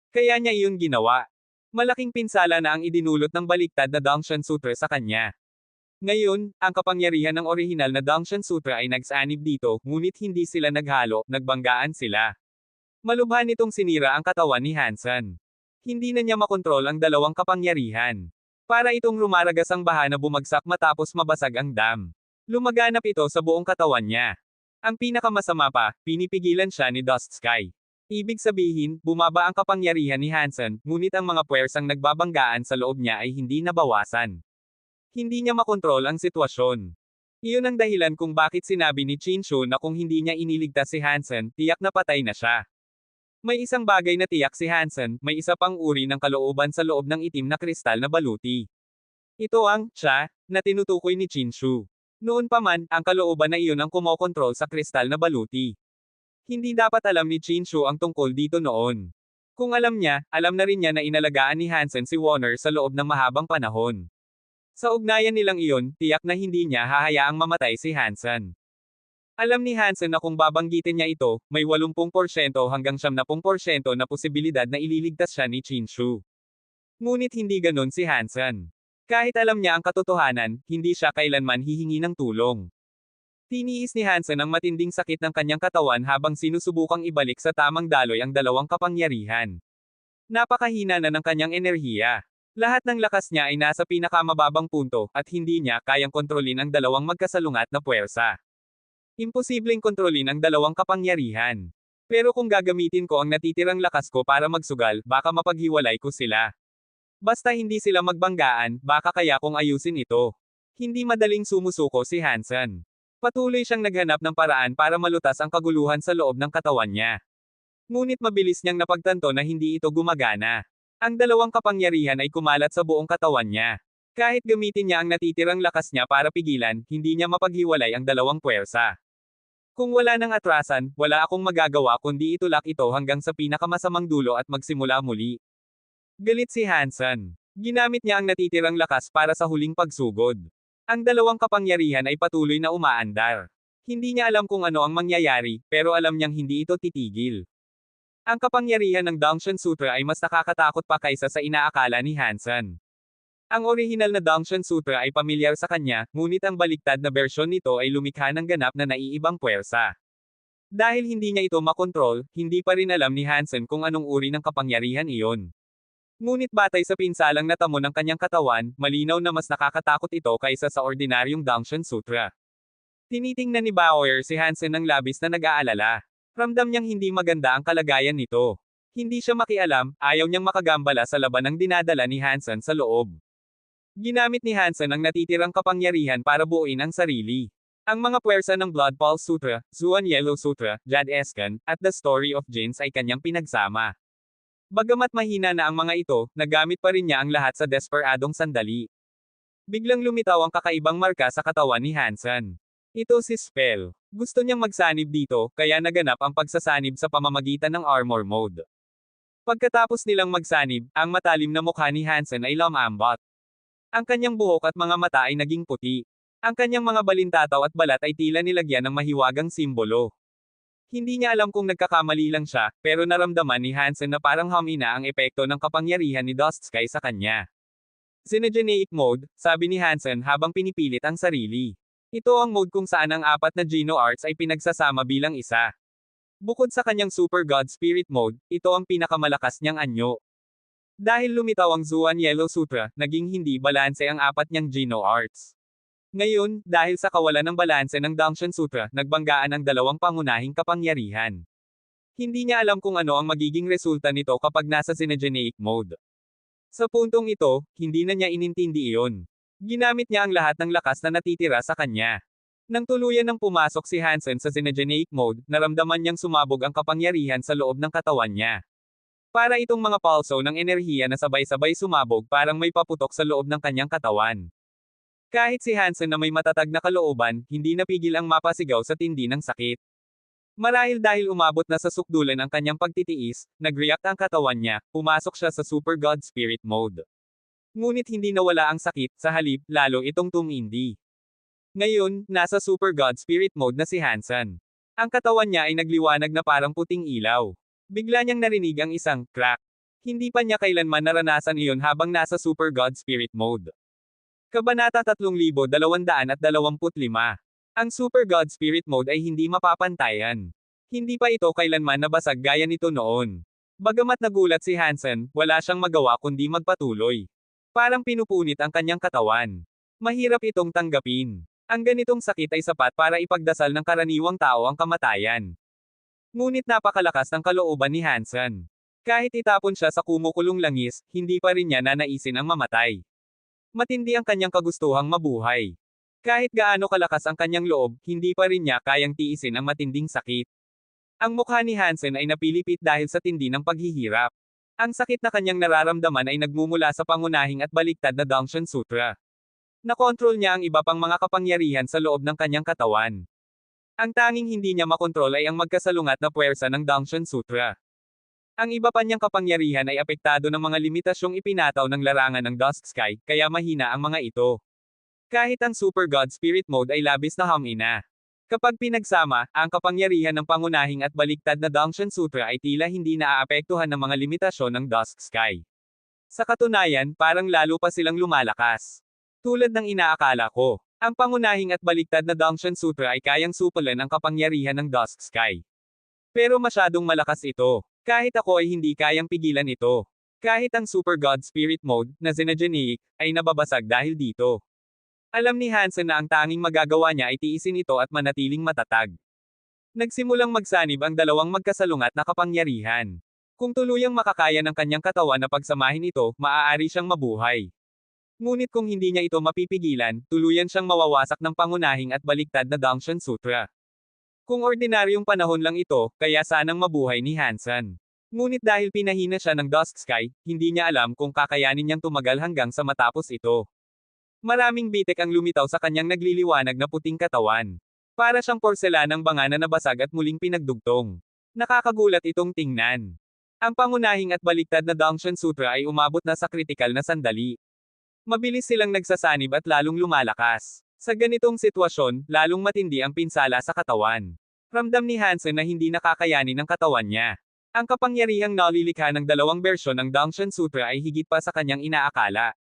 [SPEAKER 1] Kaya niya iyon ginawa. Malaking pinsala na ang idinulot ng baliktad na Dangshan Sutra sa kanya. Ngayon, ang kapangyarihan ng orihinal na Dangshan Sutra ay nagsanib dito, ngunit hindi sila naghalo, nagbanggaan sila. Malubha nitong sinira ang katawan ni Hansen. Hindi na niya makontrol ang dalawang kapangyarihan. Para itong rumaragas ang baha na bumagsak matapos mabasag ang dam. Lumaganap ito sa buong katawan niya. Ang pinakamasama pa, pinipigilan siya ni Dust Sky. Ibig sabihin, bumaba ang kapangyarihan ni Hansen, ngunit ang mga puwersang nagbabanggaan sa loob niya ay hindi nabawasan. Hindi niya makontrol ang sitwasyon. Iyon ang dahilan kung bakit sinabi ni Chinshu na kung hindi niya iniligtas si Hansen, tiyak na patay na siya. May isang bagay na tiyak si Hansen, may isa pang uri ng kalooban sa loob ng itim na kristal na baluti. Ito ang, siya, na tinutukoy ni Chinshu. Noon pa man, ang kalooban na iyon ang kumokontrol sa kristal na baluti. Hindi dapat alam ni Chinshu ang tungkol dito noon. Kung alam niya, alam na rin niya na inalagaan ni Hansen si Warner sa loob ng mahabang panahon. Sa ugnayan nilang iyon, tiyak na hindi niya hahayaang mamatay si Hansen. Alam ni Hansen na kung babanggitin niya ito, may 80% hanggang 70% na posibilidad na ililigtas siya ni Chinshu. Ngunit hindi ganon si Hansen. Kahit alam niya ang katotohanan, hindi siya kailanman hihingi ng tulong. Tiniis ni Hansen ang matinding sakit ng kanyang katawan habang sinusubukang ibalik sa tamang daloy ang dalawang kapangyarihan. Napakahina na ng kanyang enerhiya. Lahat ng lakas niya ay nasa pinakamababang punto, at hindi niya kayang kontrolin ang dalawang magkasalungat na puwersa. Imposibleng kontrolin ang dalawang kapangyarihan. Pero kung gagamitin ko ang natitirang lakas ko para magsugal, baka mapaghiwalay ko sila. Basta hindi sila magbanggaan, baka kaya kong ayusin ito. Hindi madaling sumusuko si Hansen. Patuloy siyang naghanap ng paraan para malutas ang kaguluhan sa loob ng katawan niya. Ngunit mabilis niyang napagtanto na hindi ito gumagana. Ang dalawang kapangyarihan ay kumalat sa buong katawan niya. Kahit gamitin niya ang natitirang lakas niya para pigilan, hindi niya mapaghiwalay ang dalawang puwersa. Kung wala nang atrasan, wala akong magagawa kundi itulak ito hanggang sa pinakamasamang dulo at magsimula muli. Galit si Hansen. Ginamit niya ang natitirang lakas para sa huling pagsugod. Ang dalawang kapangyarihan ay patuloy na umaandar. Hindi niya alam kung ano ang mangyayari, pero alam niyang hindi ito titigil. Ang kapangyarihan ng Dangshan Sutra ay mas nakakatakot pa kaysa sa inaakala ni Hansen. Ang orihinal na Dangshan Sutra ay pamilyar sa kanya, ngunit ang baliktad na bersyon nito ay lumikha ng ganap na naiibang puwersa. Dahil hindi niya ito makontrol, hindi pa rin alam ni Hansen kung anong uri ng kapangyarihan iyon. Ngunit batay sa pinsalang natamo ng kanyang katawan, malinaw na mas nakakatakot ito kaysa sa ordinaryong Dangshan Sutra. Tinitingnan ni Bauer si Hansen ng labis na nag-aalala. Ramdam niyang hindi maganda ang kalagayan nito. Hindi siya makialam, ayaw niyang makagambala sa laban ng dinadala ni Hansen sa loob. Ginamit ni Hansen ang natitirang kapangyarihan para buuin ang sarili. Ang mga puwersa ng Blood Pulse Sutra, Zuan Yellow Sutra, Jad Eskan, at The Story of Jinns ay kanyang pinagsama. Bagamat mahina na ang mga ito, nagamit pa rin niya ang lahat sa desperadong sandali. Biglang lumitaw ang kakaibang marka sa katawan ni Hansen. Ito si Spell. Gusto niyang magsanib dito, kaya naganap ang pagsasanib sa pamamagitan ng Armor Mode. Pagkatapos nilang magsanib, ang matalim na mukha ni Hansen ay lumambot. Ang kanyang buhok at mga mata ay naging puti. Ang kanyang mga balintataw at balat ay tila nilagyan ng mahiwagang simbolo. Hindi niya alam kung nagkakamali lang siya, pero naramdaman ni Hansen na parang humina ang epekto ng kapangyarihan ni Dustsky sa kanya. Xenogeneic Mode, sabi ni Hansen habang pinipilit ang sarili. Ito ang mode kung saan ang apat na Geno Arts ay pinagsasama bilang isa. Bukod sa kanyang Super God Spirit Mode, ito ang pinakamalakas niyang anyo. Dahil lumitaw ang Zuan Yellow Sutra, naging hindi balanse ang apat niyang Geno Arts. Ngayon, dahil sa kawalan ng balanse ng Dangshan Sutra, nagbanggaan ang dalawang pangunahing kapangyarihan. Hindi niya alam kung ano ang magiging resulta nito kapag nasa Xenogeneic Mode. Sa puntong ito, hindi na niya inintindi iyon. Ginamit niya ang lahat ng lakas na natitira sa kanya. Nang tuluyan nang pumasok si Hansen sa Xenogeneic Mode, naramdaman niyang sumabog ang kapangyarihan sa loob ng katawan niya. Para itong mga pulso ng enerhiya na sabay-sabay sumabog parang may paputok sa loob ng kanyang katawan. Kahit si Hansen na may matatag na kalooban, hindi napigil ang mapasigaw sa tindi ng sakit. Marahil dahil umabot na sa sukdulan ang kanyang pagtitiis, nag-react ang katawan niya, pumasok siya sa Super God Spirit Mode. Ngunit hindi nawala ang sakit, sa halip, lalo itong tumindi. Ngayon, nasa Super God Spirit Mode na si Hansen. Ang katawan niya ay nagliwanag na parang puting ilaw. Bigla niyang narinig ang isang crack. Hindi pa niya kailanman naranasan iyon habang nasa Super God Spirit Mode. Kabanata 3225. Ang Super God Spirit Mode ay hindi mapapantayan. Hindi pa ito kailanman nabasag gaya nito noon. Bagamat nagulat si Hansen, wala siyang magawa kundi magpatuloy. Parang pinupunit ang kanyang katawan. Mahirap itong tanggapin. Ang ganitong sakit ay sapat para ipagdasal ng karaniwang tao ang kamatayan. Ngunit napakalakas ng kalooban ni Hansen. Kahit itapon siya sa kumukulong langis, hindi pa rin niya nanaisin ang mamatay. Matindi ang kanyang kagustuhang mabuhay. Kahit gaano kalakas ang kanyang loob, hindi pa rin niya kayang tiisin ang matinding sakit. Ang mukha ni Hansen ay napilipit dahil sa tindi ng paghihirap. Ang sakit na kanyang nararamdaman ay nagmumula sa pangunahing at baliktad na Dangshan Sutra. Nakontrol niya ang iba pang mga kapangyarihan sa loob ng kanyang katawan. Ang tanging hindi niya makontrol ay ang magkasalungat na puwersa ng Dangshan Sutra. Ang iba pa niyang kapangyarihan ay apektado ng mga limitasyong ipinataw ng larangan ng Dustsky, kaya mahina ang mga ito. Kahit ang Super God Spirit Mode ay labis na humina. Kapag pinagsama, ang kapangyarihan ng pangunahing at baliktad na Dangshan Sutra ay tila hindi naaapektuhan ng mga limitasyon ng Dustsky. Sa katunayan, parang lalo pa silang lumalakas. Tulad ng inaakala ko. Ang pangunahing at baliktad na Dangshan Sutra ay kayang supulan ang kapangyarihan ng Dustsky. Pero masyadong malakas ito. Kahit ako ay hindi kayang pigilan ito. Kahit ang Super God Spirit Mode, na Xenogeneic, ay nababasag dahil dito. Alam ni Hansen na ang tanging magagawa niya ay tiisin ito at manatiling matatag. Nagsimulang magsanib ang dalawang magkasalungat na kapangyarihan. Kung tuluyang makakaya ng kanyang katawan na pagsamahin ito, maaari siyang mabuhay. Ngunit kung hindi niya ito mapipigilan, tuluyan siyang mawawasak ng pangunahing at baliktad na Dangshan Sutra. Kung ordinaryong panahon lang ito, kaya sanang mabuhay ni Hansen. Ngunit dahil pinahina siya ng Dustsky, hindi niya alam kung kakayanin niyang tumagal hanggang sa matapos ito. Maraming bitek ang lumitaw sa kanyang nagliliwanag na puting katawan. Para siyang porselanang banga na nabasag at muling pinagdugtong. Nakakagulat itong tingnan. Ang pangunahing at baliktad na Dangshan Sutra ay umabot na sa kritikal na sandali. Mabilis silang nagsasanib at lalong lumalakas. Sa ganitong sitwasyon, lalong matindi ang pinsala sa katawan. Ramdam ni Hansen na hindi nakakayanin ng katawan niya. Ang kapangyarihang nalilikha ng dalawang bersyon ng Dangshan Sutra ay higit pa sa kanyang inaakala.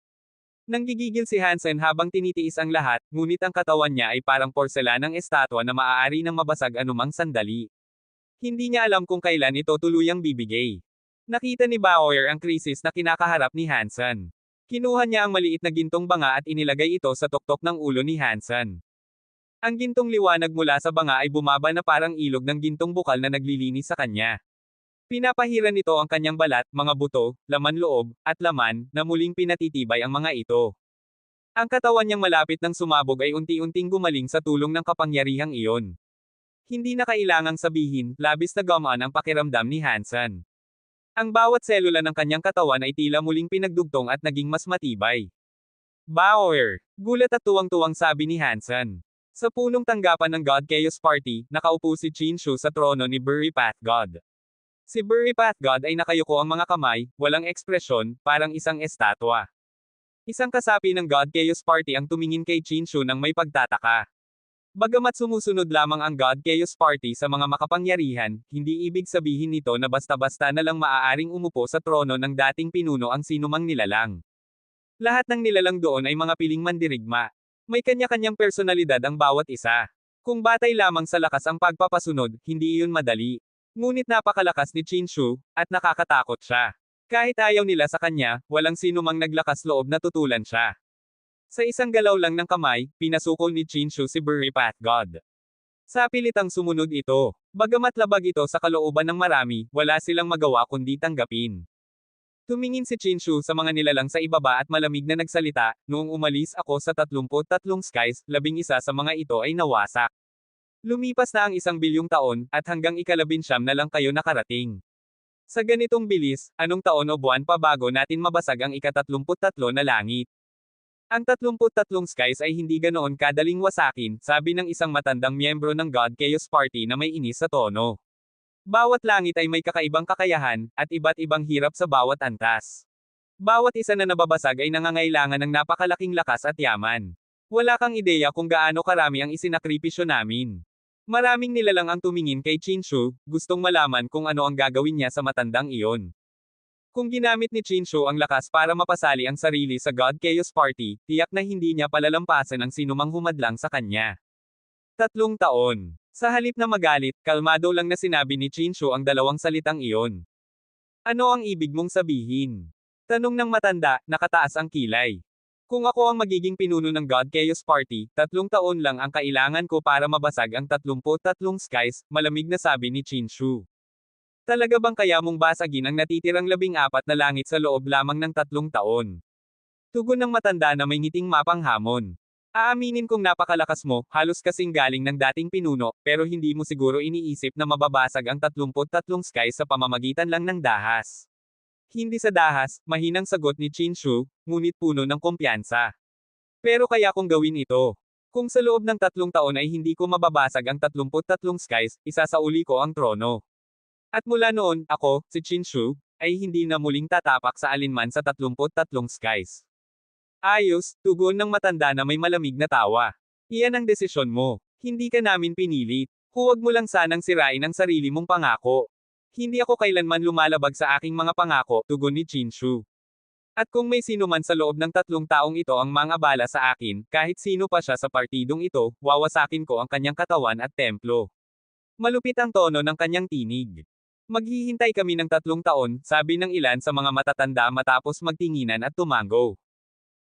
[SPEAKER 1] Nanggigigil si Hansen habang tinitiis ang lahat, ngunit ang katawan niya ay parang porselanang estatwa na maaari nang mabasag anumang sandali. Hindi niya alam kung kailan ito tuluyang bibigay. Nakita ni Bauer ang krisis na kinakaharap ni Hansen. Kinuha niya ang maliit na gintong banga at inilagay ito sa tuktok ng ulo ni Hansen. Ang gintong liwanag mula sa banga ay bumaba na parang ilog ng gintong bukal na naglilinis sa kanya. Pinapahiran nito ang kanyang balat, mga buto, laman loob, at laman, na muling pinatitibay ang mga ito. Ang katawan niyang malapit ng sumabog ay unti-unting gumaling sa tulong ng kapangyarihang iyon. Hindi na kailangang sabihin, labis na gumaan ang pakiramdam ni Hansen. Ang bawat selula ng kanyang katawan ay tila muling pinagdugtong at naging mas matibay. Bauer! Gulat at tuwang-tuwang sabi ni Hansen. Sa punong tanggapan ng God Chaos Party, nakaupo si Chinshu sa trono ni Burry Path God. Si Burry Path God ay nakayuko ang mga kamay, walang ekspresyon, parang isang estatwa. Isang kasapi ng God Chaos Party ang tumingin kay Chinshu nang may pagtataka. Bagamat sumusunod lamang ang God Chaos Party sa mga makapangyarihan, hindi ibig sabihin nito na basta-basta na lang maaaring umupo sa trono ng dating pinuno ang sinumang nilalang. Lahat ng nilalang doon ay mga piling mandirigma. May kanya-kanyang personalidad ang bawat isa. Kung batay lamang sa lakas ang pagpapasunod, hindi iyon madali. Ngunit napakalakas ni Chinshu, at nakakatakot siya. Kahit ayaw nila sa kanya, walang sinumang naglakas loob na tutulan siya. Sa isang galaw lang ng kamay, pinasukol ni Chinshu si Burry Path God. Sa pilitang sumunod ito, bagamat labag ito sa kalooban ng marami, wala silang magawa kundi tanggapin. Tumingin si Chinshu sa mga nilalang sa ibaba at malamig na nagsalita, noong umalis ako sa 33 skies, 11 sa mga ito ay nawasak. Lumipas na ang 1 bilyong taon, at hanggang ika-19 na lang kayo nakarating. Sa ganitong bilis, anong taon o buwan pa bago natin mabasag ang ika-33 na langit? Ang 33 skies ay hindi ganoon kadaling wasakin, sabi ng isang matandang miyembro ng God Chaos Party na may inis sa tono. Bawat langit ay may kakaibang kakayahan, at iba't ibang hirap sa bawat antas. Bawat isa na nababasag ay nangangailangan ng napakalaking lakas at yaman. Wala kang ideya kung gaano karami ang isinakripisyo namin. Maraming nilalang ang tumingin kay Chinshu, gustong malaman kung ano ang gagawin niya sa matandang iyon. Kung ginamit ni Chinshu ang lakas para mapasali ang sarili sa God Chaos Party, tiyak na hindi niya palalampasan ang sinumang humadlang sa kanya. 3 taon. Sa halip na magalit, kalmado lang na sinabi ni Chinshu ang dalawang salitang iyon. Ano ang ibig mong sabihin? Tanong ng matanda, nakataas ang kilay. Kung ako ang magiging pinuno ng God Chaos Party, 3 taon lang ang kailangan ko para mabasag ang 33 skies, malamig na sabi ni Chinshu. Talaga bang kaya mong basagin ang natitirang 14 na langit sa loob lamang ng 3 taon? Tugon ng matanda na may ngiting mapanghamon. Aaminin kong napakalakas mo, halos kasing galing ng dating pinuno, pero hindi mo siguro iniisip na mababasag ang 33 skies sa pamamagitan lang ng dahas. Hindi sa dahas, mahinang sagot ni Chinshu, ngunit puno ng kumpiyansa. Pero kaya kong gawin ito. Kung sa loob ng 3 taon ay hindi ko mababasag ang 33 skies, isasauli ko ang trono. At mula noon, ako, si Chinshu, ay hindi na muling tatapak sa alinman sa 33 skies. Ayos, tugon ng matanda na may malamig na tawa. Iyan ang desisyon mo. Hindi ka namin pinilit. Huwag mo lang sanang sirain ang sarili mong pangako. Hindi ako kailanman lumalabag sa aking mga pangako, tugon ni Chinshu. At kung may sino man sa loob ng 3 taong ito ang mangabala sa akin, kahit sino pa siya sa partidong ito, wawasakin ko ang kanyang katawan at templo. Malupit ang tono ng kanyang tinig. Maghihintay kami ng 3 taon, sabi ng ilan sa mga matatanda matapos magtinginan at tumango.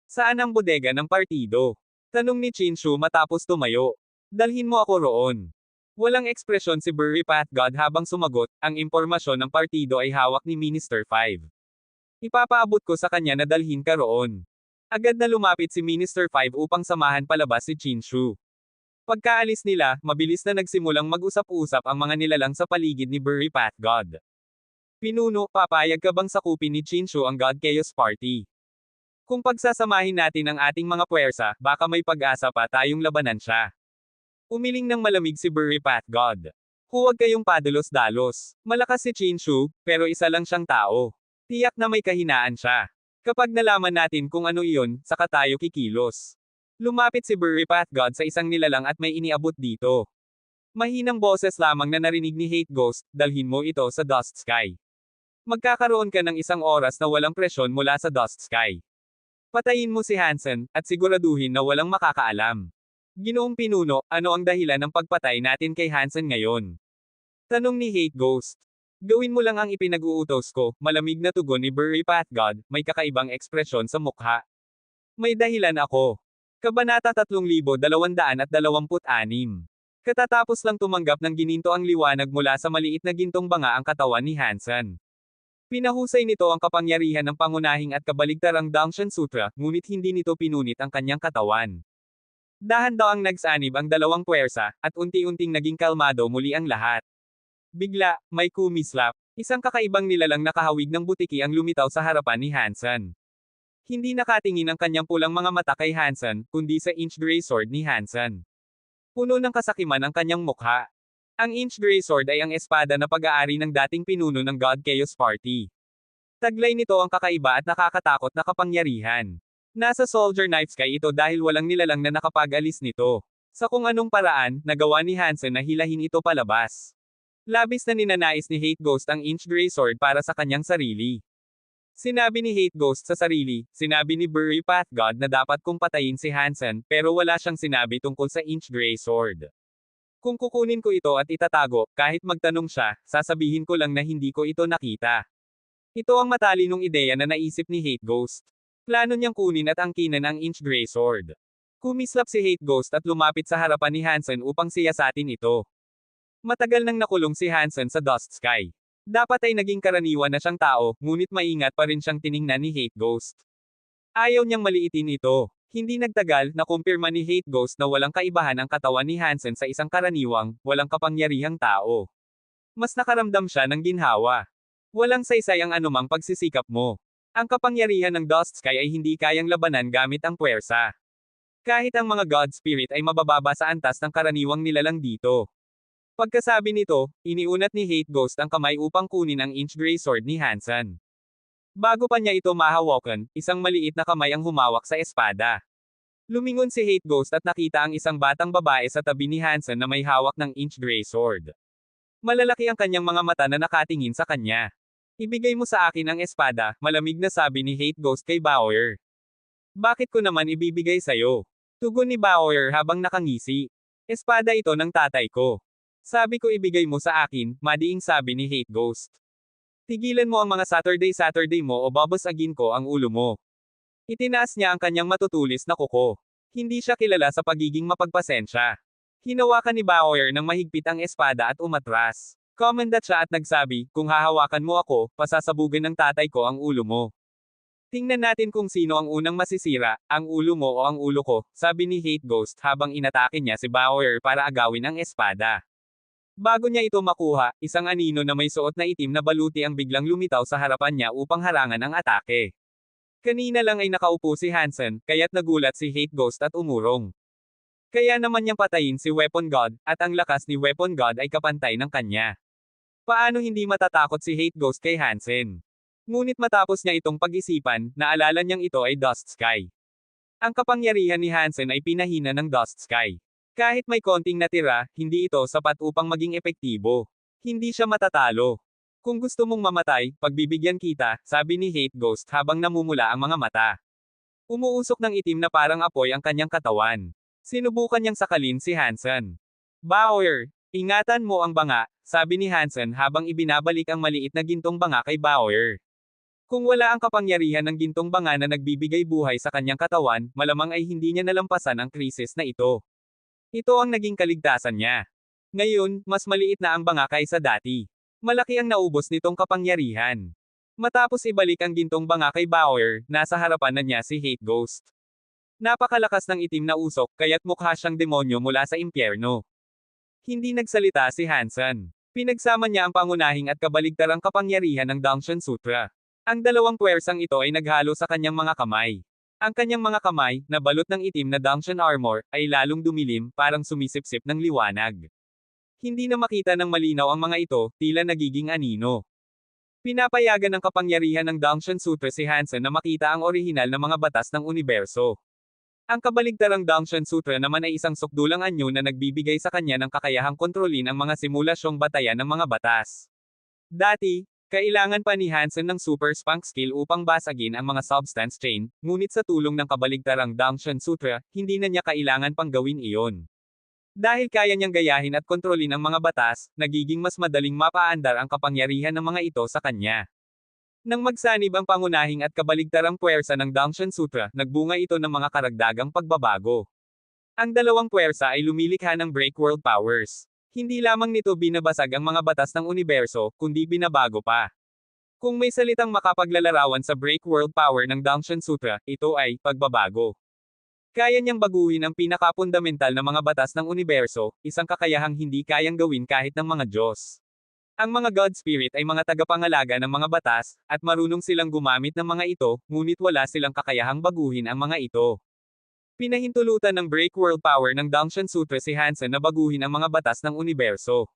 [SPEAKER 1] Saan ang bodega ng partido? Tanong ni Chinshu matapos tumayo. Dalhin mo ako roon. Walang ekspresyon si Burry Path God habang sumagot, ang impormasyon ng partido ay hawak ni Minister 5. Ipapaabot ko sa kanya na dalhin ka roon. Agad na lumapit si Minister 5 upang samahan palabas si Chinshu. Pagkaalis nila, mabilis na nagsimulang mag-usap-usap ang mga nilalang sa paligid ni Burry Path God. Pinuno, papayag ka bang sakupin ni Chinshu ang God Chaos Party? Kung pagsasamahin natin ang ating mga puwersa, baka may pag-asa pa tayong labanan siya. Umiling ng malamig si Burry Path God. Huwag kayong padalos-dalos. Malakas si Chinshu, pero isa lang siyang tao. Tiyak na may kahinaan siya. Kapag nalaman natin kung ano iyon, saka tayo kikilos. Lumapit si Burry Path God sa isang nilalang at may iniabot dito. Mahinang boses lamang na narinig ni Hate Ghost, dalhin mo ito sa Dust Sky. Magkakaroon ka ng isang oras na walang presyon mula sa Dust Sky. Patayin mo si Hansen, at siguraduhin na walang makakaalam. Ginoong Pinuno, ano ang dahilan ng pagpatay natin kay Hansen ngayon? Tanong ni Hate Ghost. Gawin mo lang ang ipinag-uutos ko, malamig na tugon ni Burry Pathgod, may kakaibang ekspresyon sa mukha. May dahilan ako. Kabanata 3226. Katatapos lang tumanggap ng gininto ang liwanag mula sa maliit na gintong banga ang katawan ni Hansen. Pinahusay nito ang kapangyarihan ng pangunahing at kabaligtarang Dangshan Sutra, ngunit hindi nito pinunit ang kanyang katawan. Dahan-daang nagsanib ang dalawang puwersa, at unti-unting naging kalmado muli ang lahat. Bigla, may kumislap. Isang kakaibang nilalang nakahawig ng butiki ang lumitaw sa harapan ni Hansen. Hindi nakatingin ang kanyang pulang mga mata kay Hansen, kundi sa inch gray sword ni Hansen. Puno ng kasakiman ang kanyang mukha. Ang inch gray sword ay ang espada na pag-aari ng dating pinuno ng God Chaos Party. Taglay nito ang kakaiba at nakakatakot na kapangyarihan. Nasa Soldier Knife Sky ito dahil walang nilalang na nakapag-alis nito. Sa kung anong paraan, nagawa ni Hansen na hilahin ito palabas. Labis na ninanais ni Hate Ghost ang inch gray sword para sa kanyang sarili. Sinabi ni Hate Ghost sa sarili, sinabi ni Burry Pathgod na dapat kong patayin si Hansen, pero wala siyang sinabi tungkol sa inch gray sword. Kung kukunin ko ito at itatago, kahit magtanong siya, sasabihin ko lang na hindi ko ito nakita. Ito ang matalinong ideya na naisip ni Hate Ghost. Plano niyang kunin at angkinan ang inch gray sword. Kumislap si Hate Ghost at lumapit sa harapan ni Hansen upang siyasatin ito. Matagal nang nakulong si Hansen sa Dust Sky. Dapat ay naging karaniwan na siyang tao, ngunit maingat pa rin siyang tiningnan ni Hate Ghost. Ayaw niyang maliitin ito. Hindi nagtagal, nakumpirma ni Hate Ghost na walang kaibahan ang katawan ni Hansen sa isang karaniwang, walang kapangyarihang tao. Mas nakaramdam siya ng ginhawa. Walang saysay ang anumang pagsisikap mo. Ang kapangyarihan ng Dust Sky ay hindi kayang labanan gamit ang puwersa. Kahit ang mga God Spirit ay mabababa sa antas ng karaniwang nilalang dito. Pagkasabi nito, iniunat ni Hate Ghost ang kamay upang kunin ang inch gray sword ni Hansen. Bago pa niya ito mahawakan, isang maliit na kamay ang humawak sa espada. Lumingon si Hate Ghost at nakita ang isang batang babae sa tabi ni Hansen na may hawak ng inch gray sword. Malalaki ang kanyang mga mata na nakatingin sa kanya. Ibigay mo sa akin ang espada, malamig na sabi ni Hate Ghost kay Bauer. Bakit ko naman ibibigay sa'yo? Tugon ni Bauer habang nakangisi. Espada ito ng tatay ko. Sabi ko ibigay mo sa akin, madiing sabi ni Hate Ghost. Tigilan mo ang mga Saturday mo o babasagin ko ang ulo mo. Itinaas niya ang kanyang matutulis na kuko. Hindi siya kilala sa pagiging mapagpasensya. Hinawakan ni Bauer ng mahigpit ang espada at umatras. Komandat siya at nagsabi, kung hahawakan mo ako, pasasabugan ng tatay ko ang ulo mo. Tingnan natin kung sino ang unang masisira, ang ulo mo o ang ulo ko, sabi ni Hate Ghost habang inatake niya si Bauer para agawin ang espada. Bago niya ito makuha, isang anino na may suot na itim na baluti ang biglang lumitaw sa harapan niya upang harangan ang atake. Kanina lang ay nakaupo si Hansen, kaya't nagulat si Hate Ghost at umurong. Kaya naman niyang patayin si Weapon God, at ang lakas ni Weapon God ay kapantay ng kanya. Paano hindi matatakot si Hate Ghost kay Hansen? Ngunit matapos niya itong pag-isipan, naalala niyang ito ay Dust Sky. Ang kapangyarihan ni Hansen ay pinahina ng Dust Sky. Kahit may konting natira, hindi ito sapat upang maging epektibo. Hindi siya matatalo. Kung gusto mong mamatay, pagbibigyan kita, sabi ni Hate Ghost habang namumula ang mga mata. Umuusok ng itim na parang apoy ang kanyang katawan. Sinubukan niyang sakalin si Hansen. Bauer, ingatan mo ang banga, sabi ni Hansen habang ibinabalik ang maliit na gintong banga kay Bauer. Kung wala ang kapangyarihan ng gintong banga na nagbibigay buhay sa kanyang katawan, malamang ay hindi niya nalampasan ang krisis na ito. Ito ang naging kaligtasan niya. Ngayon, mas maliit na ang banga kaysa dati. Malaki ang naubos nitong kapangyarihan. Matapos ibalik ang gintong banga kay Bauer, nasa harapan na niya si Hate Ghost. Napakalakas ng itim na usok, kaya't mukha siyang demonyo mula sa impyerno. Hindi nagsalita si Hansen. Pinagsama niya ang pangunahing at kabaligtarang kapangyarihan ng Dangshan Sutra. Ang dalawang puwersang ito ay naghalo sa kanyang mga kamay. Ang kanyang mga kamay, na balot ng itim na Dangshan armor, ay lalong dumilim, parang sumisipsip ng liwanag. Hindi na makita ng malinaw ang mga ito, tila nagiging anino. Pinapayagan ng kapangyarihan ng Dangshan Sutra si Hansen na makita ang orihinal na mga batas ng universo. Ang kabaligtarang Dangshan Sutra naman ay isang sukdulang anyo na nagbibigay sa kanya ng kakayahang kontrolin ang mga simulasyong batayan ng mga batas. Dati, kailangan pa ni Hansen ng super spunk skill upang basagin ang mga substance chain, ngunit sa tulong ng kabaligtarang Dangshan Sutra, hindi na niya kailangan pang gawin iyon. Dahil kaya niyang gayahin at kontrolin ang mga batas, nagiging mas madaling mapaandar ang kapangyarihan ng mga ito sa kanya. Nang magsanib ang pangunahing at kabaligtarang puwersa ng Dangshan Sutra, nagbunga ito ng mga karagdagang pagbabago. Ang dalawang puwersa ay lumilikha ng break world powers. Hindi lamang nito binabasag ang mga batas ng universo, kundi binabago pa. Kung may salitang makapaglalarawan sa break world power ng Dangshan Sutra, ito ay pagbabago. Kaya niyang baguhin ang pinakapundamental na mga batas ng universo, isang kakayahang hindi kayang gawin kahit ng mga Diyos. Ang mga God Spirit ay mga tagapangalaga ng mga batas, at marunong silang gumamit ng mga ito, ngunit wala silang kakayahang baguhin ang mga ito. Pinahintulutan ng break world power ng Dangshan Sutra si Hansen na baguhin ang mga batas ng universo.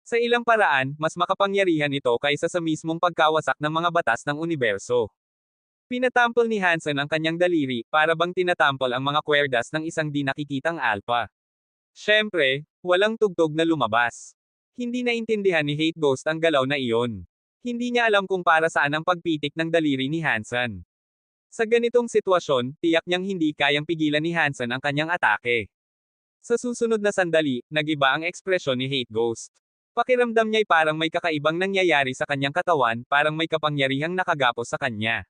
[SPEAKER 1] Sa ilang paraan, mas makapangyarihan ito kaysa sa mismong pagkawasak ng mga batas ng universo. Pinatampol ni Hansen ang kanyang daliri, para bang tinatampol ang mga kwerdas ng isang di nakikitang alpha. Siyempre, walang tugtog na lumabas. Hindi naintindihan ni Hate Ghost ang galaw na iyon. Hindi niya alam kung para saan ang pagpitik ng daliri ni Hansen. Sa ganitong sitwasyon, tiyak niyang hindi kayang pigilan ni Hansen ang kanyang atake. Sa susunod na sandali, nagiba ang ekspresyon ni Hate Ghost. Pakiramdam niya'y parang may kakaibang nangyayari sa kanyang katawan, parang may kapangyarihang nakagapos sa kanya.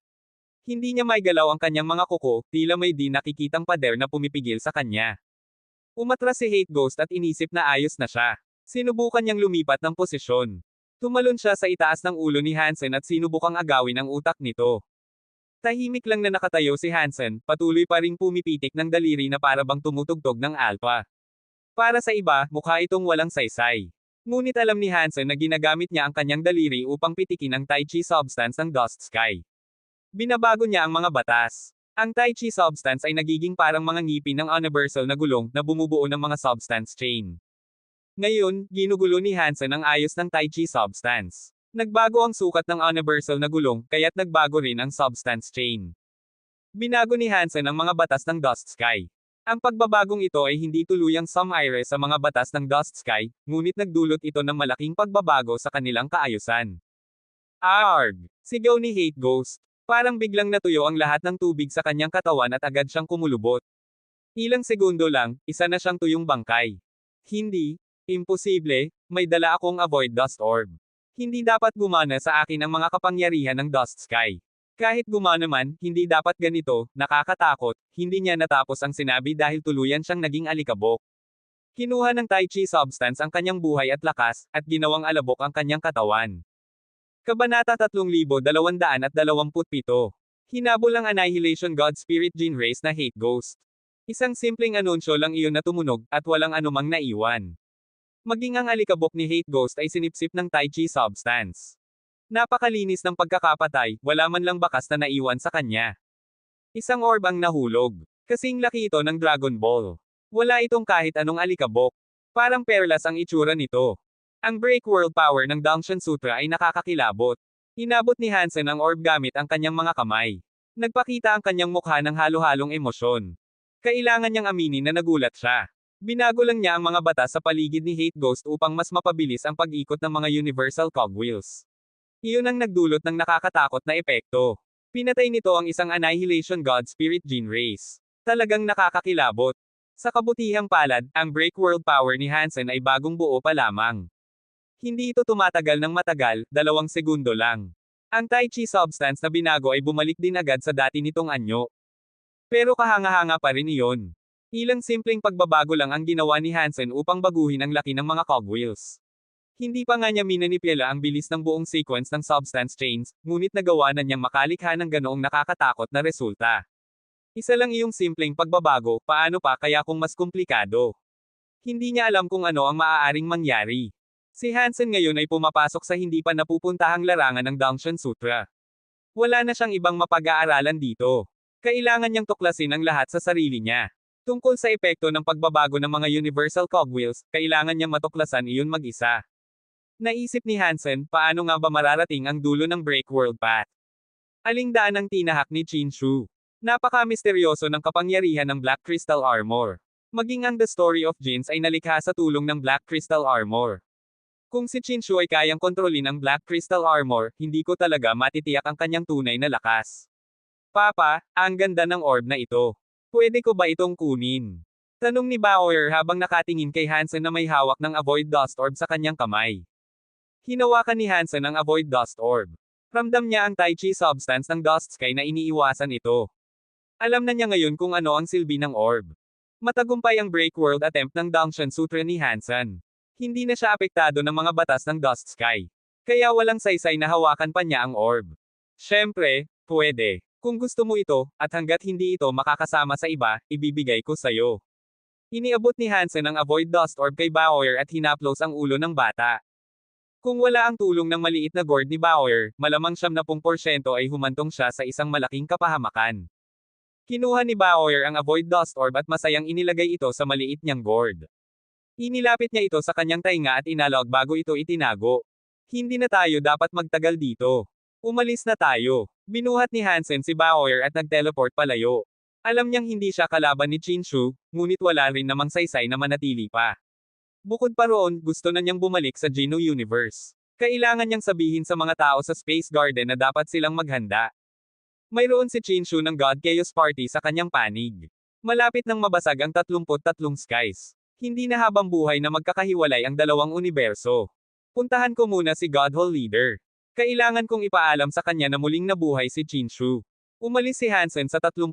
[SPEAKER 1] Hindi niya maigalaw ang kanyang mga kuko, tila may di nakikitang pader na pumipigil sa kanya. Umatras si Hate Ghost at inisip na ayos na siya. Sinubukan niyang lumipat ng posisyon. Tumalon siya sa itaas ng ulo ni Hansen at sinubukang agawin ang utak nito. Tahimik lang na nakatayo si Hansen, patuloy pa ring pumipitik ng daliri na para bang tumutugtog ng alpha. Para sa iba, mukha itong walang saysay. Ngunit alam ni Hansen na ginagamit niya ang kanyang daliri upang pitikin ang Tai Chi substance ng Dust Sky. Binabago niya ang mga batas. Ang Tai Chi substance ay nagiging parang mga ngipin ng universal na gulong na bumubuo ng mga substance chain. Ngayon, ginugulo ni Hansen ang ayos ng Tai Chi substance. Nagbago ang sukat ng universal na gulong, kaya't nagbago rin ang substance chain. Binago ni Hansen ang mga batas ng Dust Sky. Ang pagbabagong ito ay hindi tuluyang sumire sa mga batas ng Dust Sky, ngunit nagdulot ito ng malaking pagbabago sa kanilang kaayusan. Arg! Sigaw ni Hate Ghost. Parang biglang natuyo ang lahat ng tubig sa kanyang katawan at agad siyang kumulubot. Ilang segundo lang, isa na siyang tuyong bangkay. Hindi. Imposible, may dala akong avoid dust orb. Hindi dapat gumana sa akin ang mga kapangyarihan ng Dust Sky. Kahit gumana man, hindi dapat ganito, nakakatakot, hindi niya natapos ang sinabi dahil tuluyan siyang naging alikabok. Kinuha ng Tai Chi substance ang kanyang buhay at lakas, at ginawang alabok ang kanyang katawan. Kabanata 3227. Hinabol ang Annihilation God Spirit Gene Race na Hate Ghost. Isang simpleng anunsyo lang iyon na tumunog, at walang anumang naiwan. Maging ang alikabok ni Hate Ghost ay sinipsip ng Tai Chi substance. Napakalinis ng pagkakapatay, wala man lang bakas na naiwan sa kanya. Isang orb ang nahulog. Kasing laki ito ng Dragon Ball. Wala itong kahit anong alikabok. Parang perlas ang itsura nito. Ang break world power ng Dangshan Sutra ay nakakakilabot. Inabot ni Hansen ang orb gamit ang kanyang mga kamay. Nagpakita ang kanyang mukha ng halo-halong emosyon. Kailangan niyang aminin na nagulat siya. Binago lang niya ang mga batas sa paligid ni Hate Ghost upang mas mapabilis ang pag-ikot ng mga universal cogwheels. Iyon ang nagdulot ng nakakatakot na epekto. Pinatay nito ang isang Annihilation God Spirit Gene Race. Talagang nakakakilabot. Sa kabutihang palad, ang break world power ni Hansen ay bagong buo pa lamang. Hindi ito tumatagal ng matagal, 2 segundo lang. Ang Tai Chi substance na binago ay bumalik din agad sa dati nitong anyo. Pero kahanga-hanga pa rin iyon. Ilang simpleng pagbabago lang ang ginawa ni Hansen upang baguhin ang laki ng mga cogwheels. Hindi pa nga niya minanipula ang bilis ng buong sequence ng substance chains, ngunit nagawa na niyang makalikha ng ganoong nakakatakot na resulta. Isa lang iyong simpleng pagbabago, paano pa kaya kung mas komplikado? Hindi niya alam kung ano ang maaaring mangyari. Si Hansen ngayon ay pumapasok sa hindi pa napupuntahang larangan ng Dangshan Sutra. Wala na siyang ibang mapag-aaralan dito. Kailangan niyang tuklasin ang lahat sa sarili niya. Tungkol sa epekto ng pagbabago ng mga universal cogwheels, kailangan niyang matuklasan iyon mag-isa. Naisip ni Hansen, paano nga ba mararating ang dulo ng break world path? Aling daan ang tinahak ni Chin Shu? Napaka-misteryoso ng kapangyarihan ng Black Crystal Armor. Maging ang The Story of Jinx ay nalikha sa tulong ng Black Crystal Armor. Kung si Chinchu ay kayang kontrolin ang Black Crystal Armor, hindi ko talaga matitiyak ang kanyang tunay na lakas. Papa, ang ganda ng orb na ito. Pwede ko ba itong kunin? Tanong ni Bauer habang nakatingin kay Hansen na may hawak ng Avoid Dust Orb sa kanyang kamay. Hinawakan ni Hansen ang Avoid Dust Orb. Ramdam niya ang Tai Chi substance ng Dust Sky na iniiwasan ito. Alam na niya ngayon kung ano ang silbi ng orb. Matagumpay ang Break World attempt ng Dangshan Sutra ni Hansen. Hindi na siya apektado ng mga batas ng Dust Sky. Kaya walang saysay na hawakan pa niya ang orb. Siyempre, pwede. Kung gusto mo ito, at hanggat hindi ito makakasama sa iba, ibibigay ko sayo. Iniabot ni Hansen ang Avoid Dust Orb kay Bauer at hinaplos ang ulo ng bata. Kung wala ang tulong ng maliit na gourd ni Bauer, malamang 70% ay humantong siya sa isang malaking kapahamakan. Kinuha ni Bauer ang Avoid Dust Orb at masayang inilagay ito sa maliit niyang gourd. Inilapit niya ito sa kanyang tainga at inalog bago ito itinago. Hindi na tayo dapat magtagal dito. Umalis na tayo. Binuhat ni Hansen si Bauer at nag-teleport palayo. Alam niyang hindi siya kalaban ni Chinchu, ngunit wala rin namang saysay na manatili pa. Bukod pa roon, gusto na niyang bumalik sa Geno Universe. Kailangan niyang sabihin sa mga tao sa Space Garden na dapat silang maghanda. Mayroon si Chinchu ng God Chaos Party sa kanyang panig. Malapit nang mabasag ang 33 skies. Hindi na habang buhay na magkakahiwalay ang dalawang universo. Puntahan ko muna si Godhole Leader. Kailangan kong ipaalam sa kanya na muling nabuhay si Chinchu. Umalis si Hansen sa 33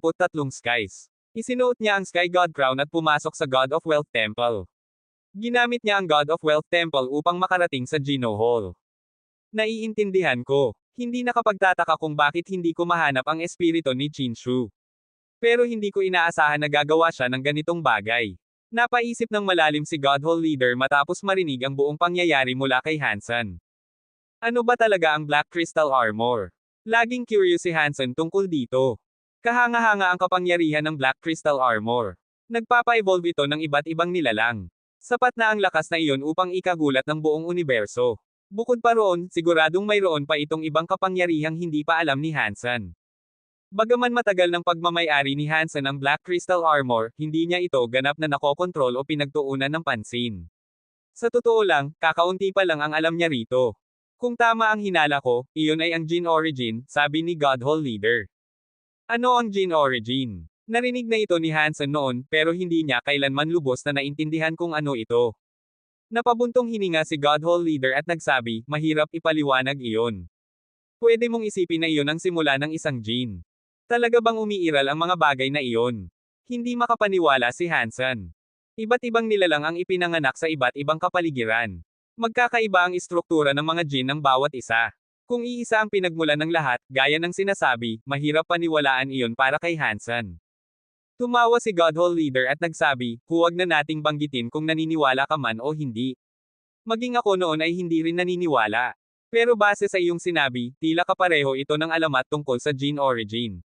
[SPEAKER 1] skies. Isinuot niya ang Sky God Crown at pumasok sa God of Wealth Temple. Ginamit niya ang God of Wealth Temple upang makarating sa Geno Hall. Naiintindihan ko. Hindi nakapagtataka kung bakit hindi ko mahanap ang espiritu ni Chinchu. Pero hindi ko inaasahan na gagawa siya ng ganitong bagay. Napaisip ng malalim si Godhole Leader matapos marinig ang buong pangyayari mula kay Hansen. Ano ba talaga ang Black Crystal Armor? Laging curious si Hansen tungkol dito. Kahanga-hanga ang kapangyarihan ng Black Crystal Armor. Nagpapa-evolve ito ng iba't ibang nilalang. Sapat na ang lakas na iyon upang ikagulat ng buong universo. Bukod pa roon, siguradong mayroon pa itong ibang kapangyarihang hindi pa alam ni Hansen. Bagaman matagal ng pagmamay-ari ni Hansen ang Black Crystal Armor, hindi niya ito ganap na nakokontrol o pinagtuunan ng pansin. Sa totoo lang, kakaunti pa lang ang alam niya rito. Kung tama ang hinala ko, iyon ay ang Jin Origin, sabi ni Godhole Leader. Ano ang Jin Origin? Narinig na ito ni Hansen noon, pero hindi niya kailanman lubos na naintindihan kung ano ito. Napabuntong hininga si Godhole Leader at nagsabi, mahirap ipaliwanag iyon. Pwede mong isipin na iyon ang simula ng isang Jin. Talaga bang umiiral ang mga bagay na iyon? Hindi makapaniwala si Hansen. Iba't ibang nilalang ang ipinanganak sa iba't ibang kapaligiran. Magkakaiba ang istruktura ng mga Jin ng bawat isa. Kung iisa ang pinagmulan ng lahat, gaya ng sinasabi, mahirap paniwalaan iyon para kay Hansen. Tumawa si Godhole Leader at nagsabi, huwag na nating banggitin kung naniniwala ka man o hindi. Maging ako noon ay hindi rin naniniwala. Pero base sa iyong sinabi, tila kapareho ito ng alamat tungkol sa Jin Origin.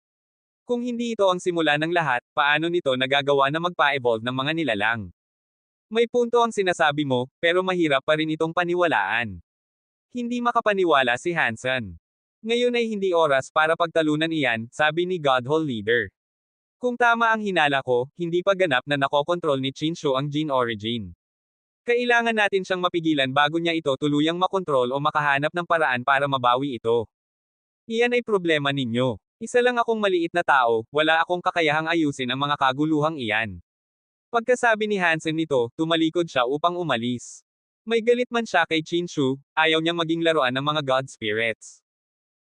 [SPEAKER 1] Kung hindi ito ang simula ng lahat, paano nito nagagawa na magpa-evolve ng mga nilalang? May punto ang sinasabi mo, pero mahirap pa rin itong paniwalaan. Hindi makapaniwala si Hansen. Ngayon ay hindi oras para pagtalunan iyan, sabi ni Godhole Leader. Kung tama ang hinala ko, hindi pa ganap na nakokontrol ni Chinchu ang Jin Origin. Kailangan natin siyang mapigilan bago niya ito tuluyang makontrol o makahanap ng paraan para mabawi ito. Iyan ay problema ninyo. Isa lang akong maliit na tao, wala akong kakayahang ayusin ang mga kaguluhang iyan. Pagkasabi ni Hansen nito, tumalikod siya upang umalis. May galit man siya kay Chinchu, ayaw niyang maging laruan ng mga God Spirits.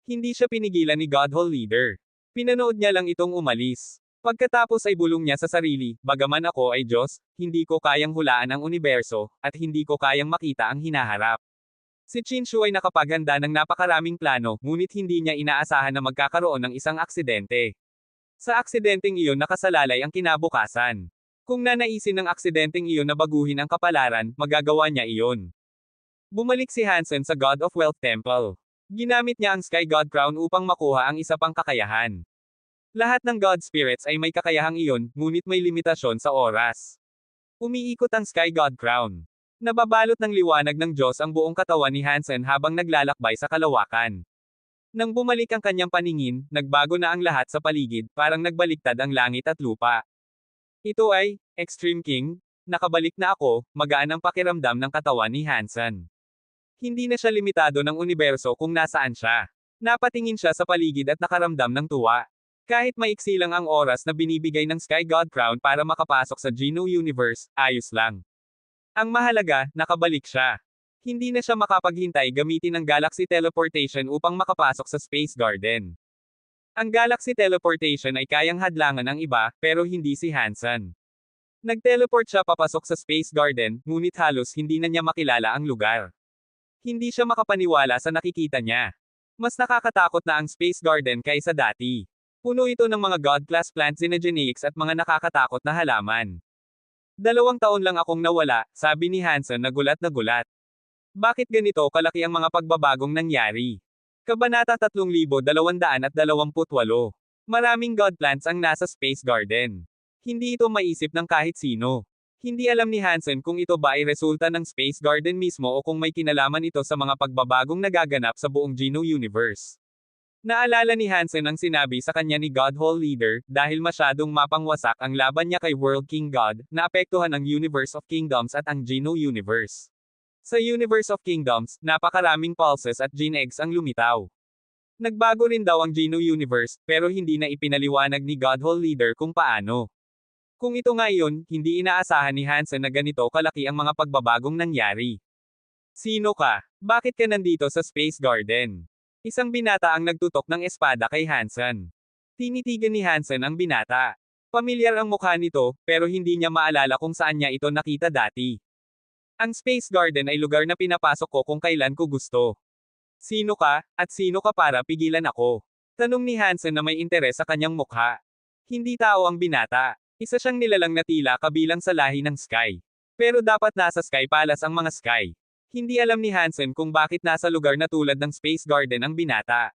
[SPEAKER 1] Hindi siya pinigilan ni Godhole Leader. Pinanood niya lang itong umalis. Pagkatapos ay bulong niya sa sarili, bagaman ako ay Diyos, hindi ko kayang hulaan ang universo, at hindi ko kayang makita ang hinaharap. Si Chinchu ay nakapaghanda ng napakaraming plano, ngunit hindi niya inaasahan na magkakaroon ng isang aksidente. Sa aksidenteng iyon nakasalalay ang kinabukasan. Kung nanaisin ng aksidenteng iyon na baguhin ang kapalaran, magagawa niya iyon. Bumalik si Hansen sa God of Wealth Temple. Ginamit niya ang Sky God Crown upang makuha ang isa pang kakayahan. Lahat ng God Spirits ay may kakayahang iyon, ngunit may limitasyon sa oras. Umiikot ang Sky God Crown. Nababalot ng liwanag ng Diyos ang buong katawan ni Hansen habang naglalakbay sa kalawakan. Nang bumalik ang kanyang paningin, nagbago na ang lahat sa paligid, parang nagbaliktad ang langit at lupa. Ito ay, Extreme King, nakabalik na ako, magaan ang pakiramdam ng katawan ni Hansen. Hindi na siya limitado ng universo kung nasaan siya. Napatingin siya sa paligid at nakaramdam ng tuwa. Kahit maiksi lang ang oras na binibigay ng Sky God Crown para makapasok sa Geno Universe, ayos lang. Ang mahalaga, nakabalik siya. Hindi na siya makapaghintay gamitin ang Galaxy Teleportation upang makapasok sa Space Garden. Ang Galaxy Teleportation ay kayang hadlangan ang iba, pero hindi si Hansen. Nag-teleport siya papasok sa Space Garden, ngunit halos hindi na niya makilala ang lugar. Hindi siya makapaniwala sa nakikita niya. Mas nakakatakot na ang Space Garden kaysa dati. Puno ito ng mga God-class plants xenogeneics at mga nakakatakot na halaman. 2 taon lang akong nawala, sabi ni Hansen na gulat na gulat. Bakit ganito kalaki ang mga pagbabagong nangyari? Kabanata 3228. Maraming God plants ang nasa Space Garden. Hindi ito maisip ng kahit sino. Hindi alam ni Hansen kung ito ba ay resulta ng Space Garden mismo o kung may kinalaman ito sa mga pagbabagong nagaganap sa buong Geno Universe. Naalala ni Hansen ang sinabi sa kanya ni God Hall Leader, dahil masyadong mapangwasak ang laban niya kay World King God, naapektuhan ang Universe of Kingdoms at ang Geno Universe. Sa Universe of Kingdoms, napakaraming pulses at gene eggs ang lumitaw. Nagbago rin daw ang Geno Universe, pero hindi na ipinaliwanag ni God Hall Leader kung paano. Kung ito nga iyon, hindi inaasahan ni Hansen na ganito kalaki ang mga pagbabagong nangyari. Sino ka? Bakit ka nandito sa Space Garden? Isang binata ang nagtutok ng espada kay Hansen. Tinitigan ni Hansen ang binata. Pamilyar ang mukha nito, pero hindi niya maalala kung saan niya ito nakita dati. Ang Space Garden ay lugar na pinapasok ko kung kailan ko gusto. Sino ka, at sino ka para pigilan ako? Tanong ni Hansen na may interes sa kanyang mukha. Hindi tao ang binata. Isa siyang nilalang na tila kabilang sa lahi ng Sky. Pero dapat nasa Sky Palace ang mga Sky. Hindi alam ni Hansen kung bakit nasa lugar na tulad ng Space Garden ang binata.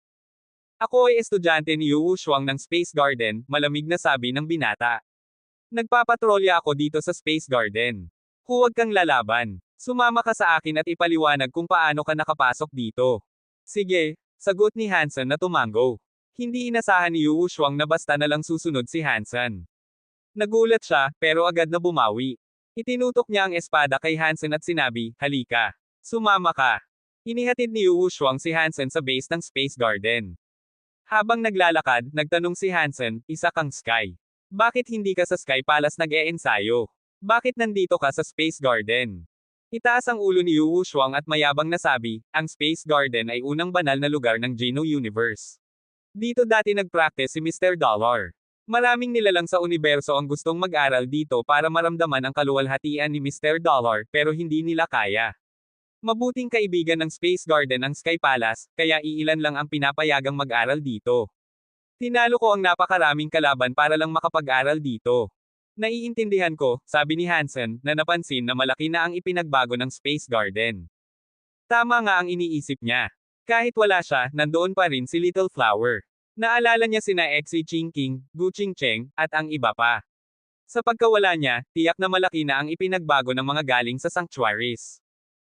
[SPEAKER 1] Ako ay estudyante ni Yu Shuang ng Space Garden, malamig na sabi ng binata. Nagpapatrolya ako dito sa Space Garden. Huwag kang lalaban. Sumama ka sa akin at ipaliwanag kung paano ka nakapasok dito. Sige, sagot ni Hansen na tumango. Hindi inasahan ni Yu Shuang na basta na lang susunod si Hansen. Nagulat siya, pero agad na bumawi. Itinutok niya ang espada kay Hansen at sinabi, halika. Sumama ka. Inihatid ni Yu Shuang si Hansen sa base ng Space Garden. Habang naglalakad, nagtanong si Hansen, isa kang Sky. Bakit hindi ka sa Sky Palace nag-e-ensayo? Bakit nandito ka sa Space Garden? Itaas ang ulo ni Yu Shuang at mayabang nasabi, ang Space Garden ay unang banal na lugar ng Geno Universe. Dito dati nag-practice si Mr. Dollar. Maraming nilalang sa universo ang gustong mag-aral dito para maramdaman ang kaluwalhatian ni Mr. Dollar, pero hindi nila kaya. Mabuting kaibigan ng Space Garden ang Sky Palace, kaya iilan lang ang pinapayagang mag-aral dito. Tinalo ko ang napakaraming kalaban para lang makapag-aral dito. Naiintindihan ko, sabi ni Hansen, na napansin na malaki na ang ipinagbago ng Space Garden. Tama nga ang iniisip niya. Kahit wala siya, nandoon pa rin si Little Flower. Naalala niya sina Xi Jinping, Gu Qingcheng, at ang iba pa. Sa pagkawala niya, tiyak na malaki na ang ipinagbago ng mga galing sa sanctuaries.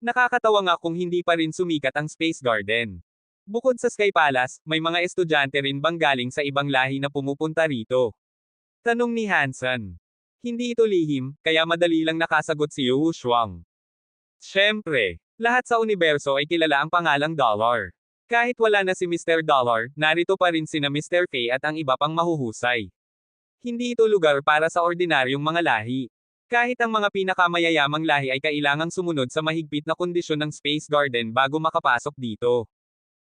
[SPEAKER 1] Nakakatawa nga kung hindi pa rin sumikat ang Space Garden. Bukod sa Sky Palace, may mga estudyante rin bang galing sa ibang lahi na pumupunta rito? Tanong ni Hansen. Hindi ito lihim, kaya madali lang nakasagot si Yu Shuang. Siyempre, lahat sa universo ay kilala ang pangalang Dollar. Kahit wala na si Mr. Dollar, narito pa rin sina Mr. Fei at ang iba pang mahuhusay. Hindi ito lugar para sa ordinaryong mga lahi. Kahit ang mga pinakamayayamang lahi ay kailangang sumunod sa mahigpit na kondisyon ng Space Garden bago makapasok dito.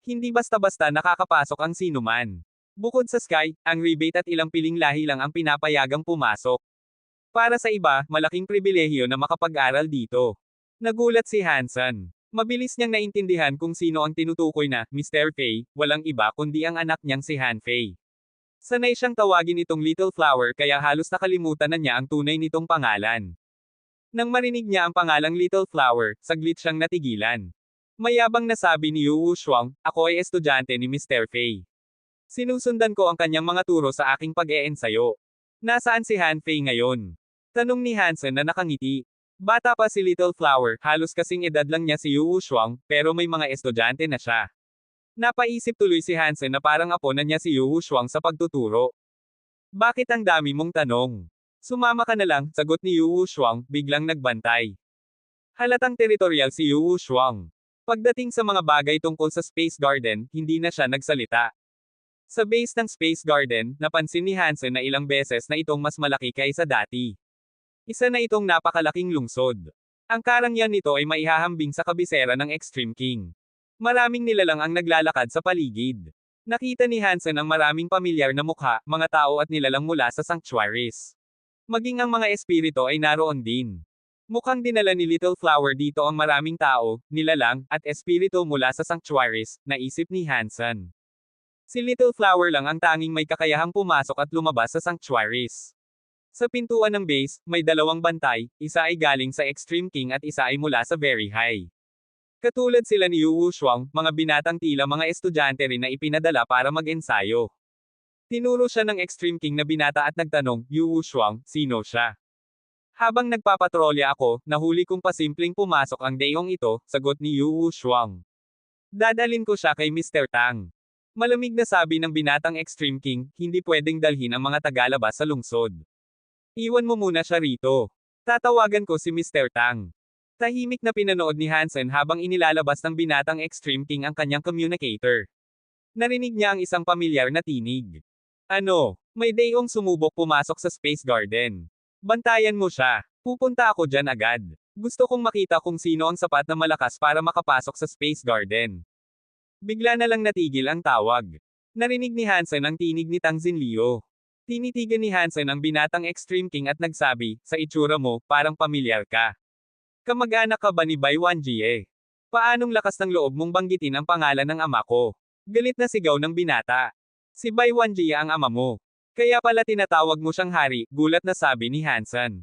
[SPEAKER 1] Hindi basta-basta nakakapasok ang sinuman. Bukod sa Sky, ang rebate at ilang piling lahi lang ang pinapayagang pumasok. Para sa iba, malaking pribilehiyo na makapag-aral dito. Nagulat si Hansen. Mabilis niyang naintindihan kung sino ang tinutukoy na Mr. Fei, walang iba kundi ang anak niyang si Han Fei. Sanay siyang tawagin itong Little Flower kaya halos nakalimutan na niya ang tunay nitong pangalan. Nang marinig niya ang pangalang Little Flower, saglit siyang natigilan. Mayabang nasabi ni Yu Shuang, ako ay estudyante ni Mr. Fei. Sinusundan ko ang kanyang mga turo sa aking pag-eensayo. Nasaan si Han Fei ngayon? Tanong ni Hansen na nakangiti. Bata pa si Little Flower, halos kasing edad lang niya si Yu Shuang, pero may mga estudyante na siya. Napaisip tuloy si Hansen na parang apo na niya si Yu Shuang sa pagtuturo. Bakit ang dami mong tanong? Sumama ka na lang, sagot ni Yu Shuang, biglang nagbantay. Halatang teritorial si Yu Shuang. Pagdating sa mga bagay tungkol sa Space Garden, hindi na siya nagsalita. Sa base ng Space Garden, napansin ni Hansen na ilang beses na itong mas malaki kaysa dati. Isa na itong napakalaking lungsod. Ang karangyan nito ay maihahambing sa kabisera ng Extreme King. Maraming nilalang ang naglalakad sa paligid. Nakita ni Hansen ang maraming pamilyar na mukha, mga tao at nilalang mula sa sanctuaries. Maging ang mga espiritu ay naroon din. Mukhang dinala ni Little Flower dito ang maraming tao, nilalang, at espiritu mula sa sanctuaries, naisip ni Hansen. Si Little Flower lang ang tanging may kakayahang pumasok at lumabas sa sanctuaries. Sa pintuan ng base, may dalawang bantay, isa ay galing sa Extreme King at isa ay mula sa Very High. Katulad sila ni Yu Shuang, mga binatang tila mga estudyante rin na ipinadala para mag-ensayo. Tinuro siya ng Extreme King na binata at nagtanong, Yu Shuang, sino siya? Habang nagpapatrolya ako, nahuli kong pasimpleng pumasok ang dayong ito, sagot ni Yu Shuang. Dadalin ko siya kay Mr. Tang. Malamig na sabi ng binatang Extreme King, hindi pwedeng dalhin ang mga tagalabas sa lungsod. Iwan mo muna siya rito. Tatawagan ko si Mr. Tang. Tahimik na pinanood ni Hansen habang inilalabas ng binatang Extreme King ang kanyang communicator. Narinig niya ang isang pamilyar na tinig. Ano? May dayong sumubok pumasok sa Space Garden. Bantayan mo siya. Pupunta ako dyan agad. Gusto kong makita kung sino ang sapat na malakas para makapasok sa Space Garden. Bigla na lang natigil ang tawag. Narinig ni Hansen ang tinig ni Tang Xinliu. Tinitigan ni Hansen ang binatang Extreme King at nagsabi, sa itsura mo, parang pamilyar ka. Kamag-anak ka ba ni Bai Wanjie? Paanong lakas ng loob mong banggitin ang pangalan ng ama ko? Galit na sigaw ng binata. Si Bai Wanjie ang ama mo. Kaya pala tinatawag mo siyang hari, gulat na sabi ni Hansen.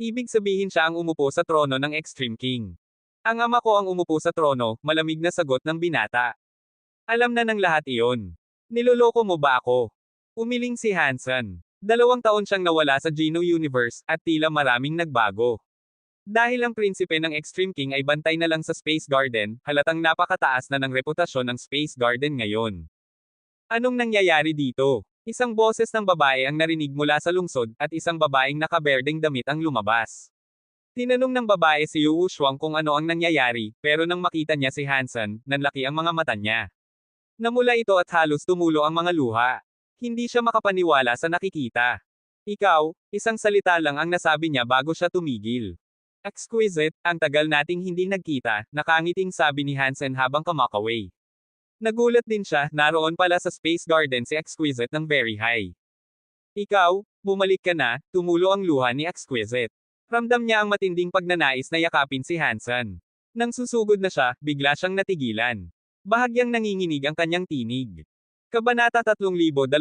[SPEAKER 1] Ibig sabihin siya ang umupo sa trono ng Extreme King. Ang ama ko ang umupo sa trono, malamig na sagot ng binata. Alam na ng lahat iyon. Niloloko mo ba ako? Umiling si Hansen. 2 taon siyang nawala sa Geno Universe, at tila maraming nagbago. Dahil ang prinsipe ng Extreme King ay bantay na lang sa Space Garden, halatang napakataas na ng reputasyon ng Space Garden ngayon. Anong nangyayari dito? Isang boses ng babae ang narinig mula sa lungsod, at isang babaeng nakaberdeng damit ang lumabas. Tinanong ng babae si Yu Shuang kung ano ang nangyayari, pero nang makita niya si Hansen, nanlaki ang mga mata niya. Namula ito at halos tumulo ang mga luha. Hindi siya makapaniwala sa nakikita. Ikaw, isang salita lang ang nasabi niya bago siya tumigil. Exquisite, ang tagal nating hindi nagkita, nakangiting sabi ni Hansen habang kumakaway. Nagulat din siya, naroon pala sa Space Garden si Exquisite ng Very High. Ikaw, bumalik ka na, tumulo ang luha ni Exquisite. Ramdam niya ang matinding pagnanais na yakapin si Hansen. Nang susugod na siya, bigla siyang natigilan. Bahagyang nanginginig ang kanyang tinig. Kabanata 3229.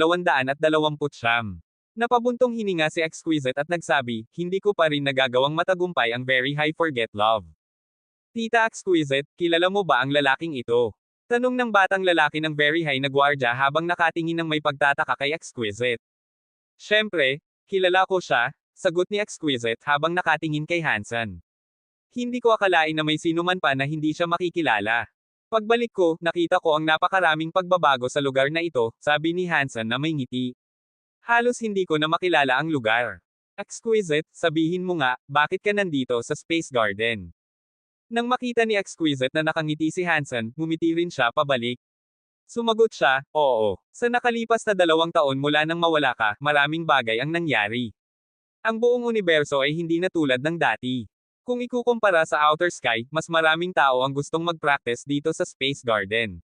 [SPEAKER 1] Napabuntong hininga si Exquisite at nagsabi, hindi ko pa rin nagagawang matagumpay ang Very High Forget Love. Tita Exquisite, kilala mo ba ang lalaking ito? Tanong ng batang lalaki ng Very High na gwardya habang nakatingin ng may pagtataka kay Exquisite. Siyempre, kilala ko siya, sagot ni Exquisite habang nakatingin kay Hansen. Hindi ko akalain na may sinuman pa na hindi siya makikilala. Pagbalik ko, nakita ko ang napakaraming pagbabago sa lugar na ito, sabi ni Hansen na may ngiti. Halos hindi ko na makilala ang lugar. Exquisite, sabihin mo nga, bakit ka nandito sa Space Garden? Nang makita ni Exquisite na nakangiti si Hansen, ngumiti rin siya pabalik. Sumagot siya, oo. Sa nakalipas na 2 taon mula nang mawala ka, maraming bagay ang nangyari. Ang buong universo ay hindi na tulad ng dati. Kung ikukumpara sa outer sky, mas maraming tao ang gustong mag-practice dito sa Space Garden.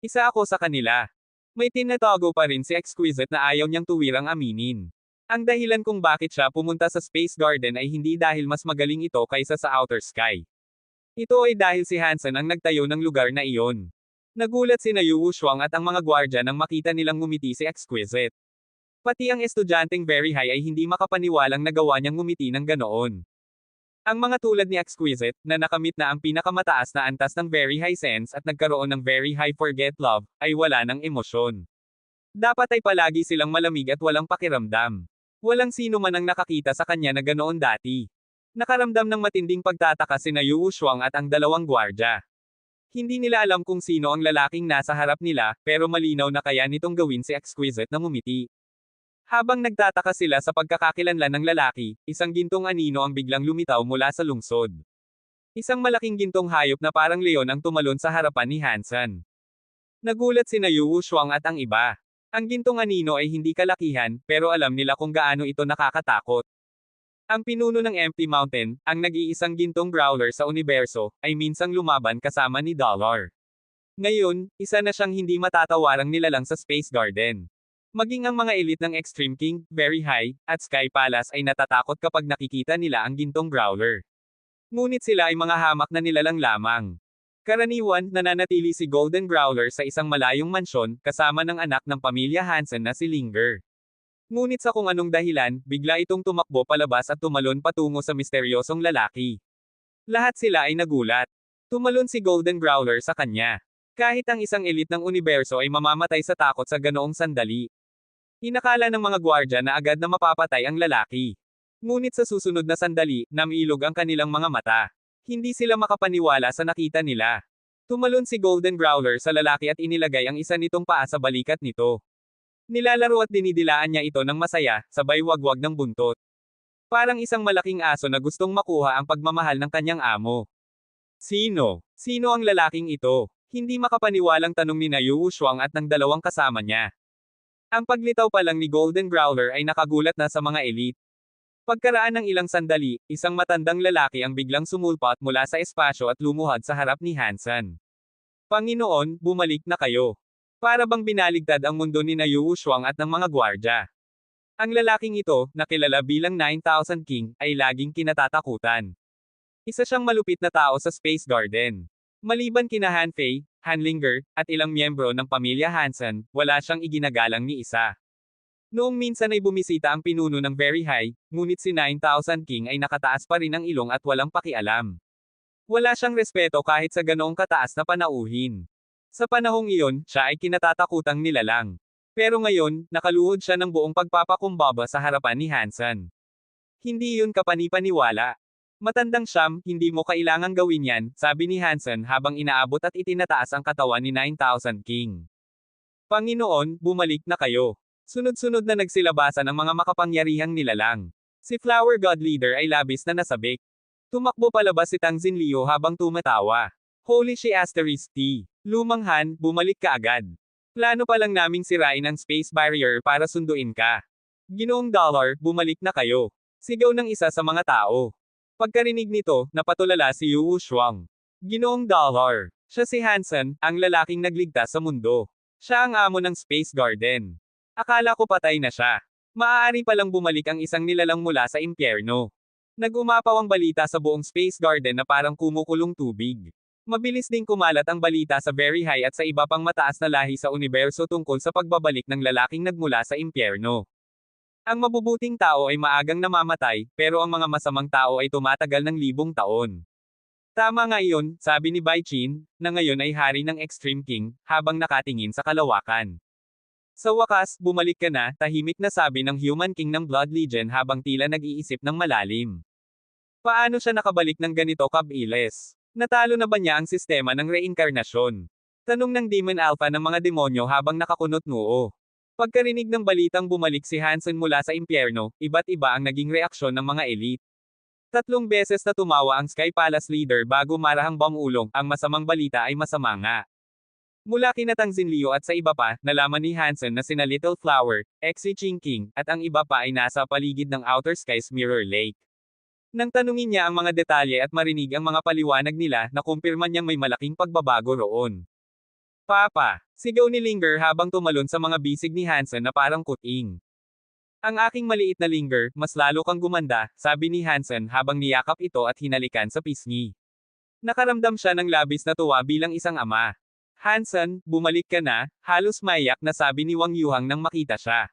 [SPEAKER 1] Isa ako sa kanila. May tinatago pa rin si Exquisite na ayaw niyang tuwirang aminin. Ang dahilan kung bakit siya pumunta sa Space Garden ay hindi dahil mas magaling ito kaysa sa outer sky. Ito ay dahil si Hansen ang nagtayo ng lugar na iyon. Nagulat sina Yu Shuang at ang mga gwardya nang makita nilang ngumiti si Exquisite. Pati ang estudyanteng Very High ay hindi makapaniwalang nagawa niyang ngumiti ng ganoon. Ang mga tulad ni Exquisite, na nakamit na ang pinakamataas na antas ng Very High Sense at nagkaroon ng Very High Forget Love, ay wala ng emosyon. Dapat ay palagi silang malamig at walang pakiramdam. Walang sino man ang nakakita sa kanya na ganoon dati. Nakaramdam ng matinding pagtataka sina Yu Shuang at ang 2 gwardya. Hindi nila alam kung sino ang lalaking nasa harap nila, pero malinaw na kaya nitong gawin si Exquisite na ngumiti. Habang nagtataka sila sa pagkakakilanlan ng lalaki, isang gintong anino ang biglang lumitaw mula sa lungsod. Isang malaking gintong hayop na parang leon ang tumalon sa harapan ni Hansen. Nagulat sina Yu Shuang at ang iba. Ang gintong anino ay hindi kalakihan, pero alam nila kung gaano ito nakakatakot. Ang pinuno ng Empty Mountain, ang nag-iisang gintong growler sa universo, ay minsang lumaban kasama ni Dollar. Ngayon, isa na siyang hindi matatawarang nilalang sa Space Garden. Maging ang mga elite ng Extreme King, Very High, at Sky Palace ay natatakot kapag nakikita nila ang gintong growler. Ngunit sila ay mga hamak na nilalang lamang. Karaniwan, nananatili si Golden Growler sa isang malayong mansyon, kasama ng anak ng pamilya Hansen na si Linger. Ngunit sa kung anong dahilan, bigla itong tumakbo palabas at tumalon patungo sa misteryosong lalaki. Lahat sila ay nagulat. Tumalon si Golden Growler sa kanya. Kahit ang isang elite ng universo ay mamamatay sa takot sa ganoong sandali. Inakala ng mga gwardya na agad na mapapatay ang lalaki. Ngunit sa susunod na sandali, namilog ang kanilang mga mata. Hindi sila makapaniwala sa nakita nila. Tumalon si Golden Growler sa lalaki at inilagay ang isa nitong paa sa balikat nito. Nilalaro at dinidilaan niya ito ng masaya, sabay wagwag ng buntot. Parang isang malaking aso na gustong makuha ang pagmamahal ng kanyang amo. Sino? Sino ang lalaking ito? Hindi makapaniwalang tanong ni Yu Shuang at ng dalawang kasama niya. Ang paglitaw pa lang ni Golden Growler ay nakagulat na sa mga elite. Pagkaraan ng ilang sandali, isang matandang lalaki ang biglang sumulpat mula sa espasyo at lumuhad sa harap ni Hansen. Panginoon, bumalik na kayo. Para bang binaligtad ang mundo ni Yu Shuang at ng mga gwardya. Ang lalaking ito, na kilala bilang 9,000 King, ay laging kinatatakutan. Isa siyang malupit na tao sa Space Garden. Maliban kina Han Fei, Han Linger, at ilang miyembro ng pamilya Hansen, wala siyang iginagalang ni isa. Noong minsan ay bumisita ang pinuno ng Very High, ngunit si 9,000 King ay nakataas pa rin ang ilong at walang pakialam. Wala siyang respeto kahit sa ganoong kataas na panauhin. Sa panahong iyon, siya ay kinatatakutang nilalang. Pero ngayon, nakaluhod siya ng buong pagpapakumbaba sa harapan ni Hansen. Hindi iyon kapanipaniwala. Matandang Siyam, hindi mo kailangang gawin yan, sabi ni Hansen habang inaabot at itinataas ang katawan ni 9,000 King. Panginoon, bumalik na kayo. Sunod-sunod na nagsilabasan ang mga makapangyarihang nilalang. Si Flower God Leader ay labis na nasabik. Tumakbo palabas si Tang Xinliu habang tumatawa. Holy she asterisk T. Lumang Han, bumalik ka agad. Plano pa lang naming sirain ang space barrier para sunduin ka. Ginoong Dollar, bumalik na kayo. Sigaw ng isa sa mga tao. Pagkarinig nito, napatulala si Yu Shuang. Ginoong Dollar. Siya si Hansen, ang lalaking nagligtas sa mundo. Siya ang amo ng Space Garden. Akala ko patay na siya. Maaari palang bumalik ang isang nilalang mula sa impyerno. Nag-umapaw ang balita sa buong Space Garden na parang kumukulong tubig. Mabilis ding kumalat ang balita sa Very High at sa iba pang mataas na lahi sa universo tungkol sa pagbabalik ng lalaking nagmula sa impyerno. Ang mabubuting tao ay maagang namamatay, pero ang mga masamang tao ay tumatagal ng libong taon. Tama nga iyon, sabi ni Bai Qin, na ngayon ay hari ng Extreme King, habang nakatingin sa kalawakan. Sa wakas, bumalik ka na, tahimik na sabi ng Human King ng Blood Legion habang tila nag-iisip ng malalim. Paano siya nakabalik ng ganito kabilis? Natalo na ba niya ang sistema ng reinkarnasyon? Tanong ng Demon Alpha ng mga demonyo habang nakakunot noo. Pagkarinig ng balitang bumalik si Hansen mula sa impyerno, iba't iba ang naging reaksyon ng mga elite. 3 beses na tumawa ang Sky Palace leader bago marahang bangulong, ang masamang balita ay masama nga. Mula kina Tang Xinliu at sa iba pa, nalaman ni Hansen na sina Little Flower, Xi Jinping, at ang iba pa ay nasa paligid ng Outer Skies Mirror Lake. Nang tanungin niya ang mga detalye at marinig ang mga paliwanag nila, nakumpirma niyang may malaking pagbabago roon. Papa, sigaw ni Linger habang tumalon sa mga bisig ni Hansen na parang kuting. Ang aking maliit na Linger, mas lalo kang gumanda, sabi ni Hansen habang niyakap ito at hinalikan sa pisngi. Nakaramdam siya ng labis na tuwa bilang isang ama. Hansen, bumalik ka na, halos maiyak na sabi ni Wang Yuhang nang makita siya.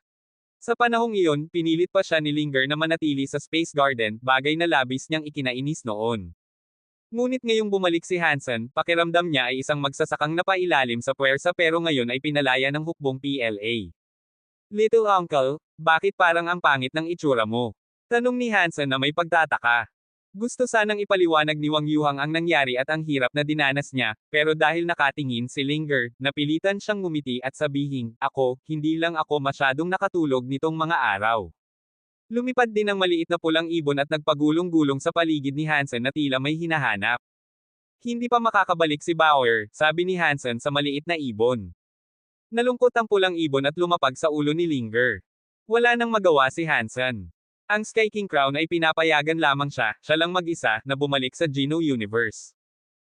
[SPEAKER 1] Sa panahong iyon, pinilit pa siya ni Linger na manatili sa Space Garden, bagay na labis niyang ikinainis noon. Ngunit ngayong bumalik si Hansen, pakiramdam niya ay isang magsasakang napailalim sa puwersa pero ngayon ay pinalaya ng hukbong PLA. Little Uncle, bakit parang ang pangit ng itsura mo? Tanong ni Hansen na may pagtataka. Gusto sanang ipaliwanag ni Wang Yuhang ang nangyari at ang hirap na dinanas niya, pero dahil nakatingin si Linger, napilitan siyang ngumiti at sabihin, ako, hindi lang ako masyadong nakatulog nitong mga araw. Lumipad din ang maliit na pulang ibon at nagpagulong-gulong sa paligid ni Hansen na tila may hinahanap. Hindi pa makakabalik si Bauer, sabi ni Hansen sa maliit na ibon. Nalungkot ang pulang ibon at lumapag sa ulo ni Linger. Wala nang magawa si Hansen. Ang Sky King Crown ay pinapayagan lamang siya lang mag-isa, na bumalik sa Geno Universe.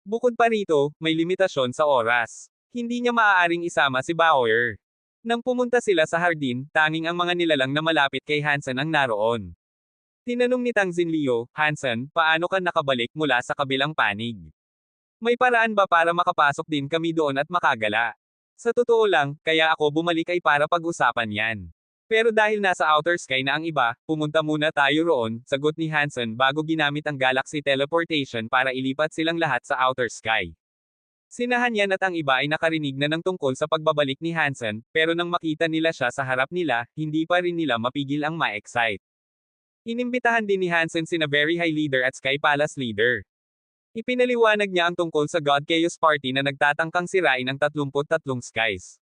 [SPEAKER 1] Bukod pa rito, may limitasyon sa oras. Hindi niya maaaring isama si Bauer. Nang pumunta sila sa hardin, tanging ang mga nilalang na malapit kay Hansen ang naroon. Tinanong ni Tang Xinliu, Hansen, paano ka nakabalik mula sa kabilang panig? May paraan ba para makapasok din kami doon at makagala? Sa totoo lang, kaya ako bumalik ay para pag-usapan yan. Pero dahil nasa outer sky na ang iba, pumunta muna tayo roon, sagot ni Hansen bago ginamit ang galaxy teleportation para ilipat silang lahat sa outer sky. Sinahan yan at ang iba ay nakarinig na ng tungkol sa pagbabalik ni Hansen, pero nang makita nila siya sa harap nila, hindi pa rin nila mapigil ang ma-excite. Inimbitahan din ni Hansen sina Very High Leader at Sky Palace Leader. Ipinaliwanag niya ang tungkol sa God Chaos Party na nagtatangkang sirain ang 33 skies.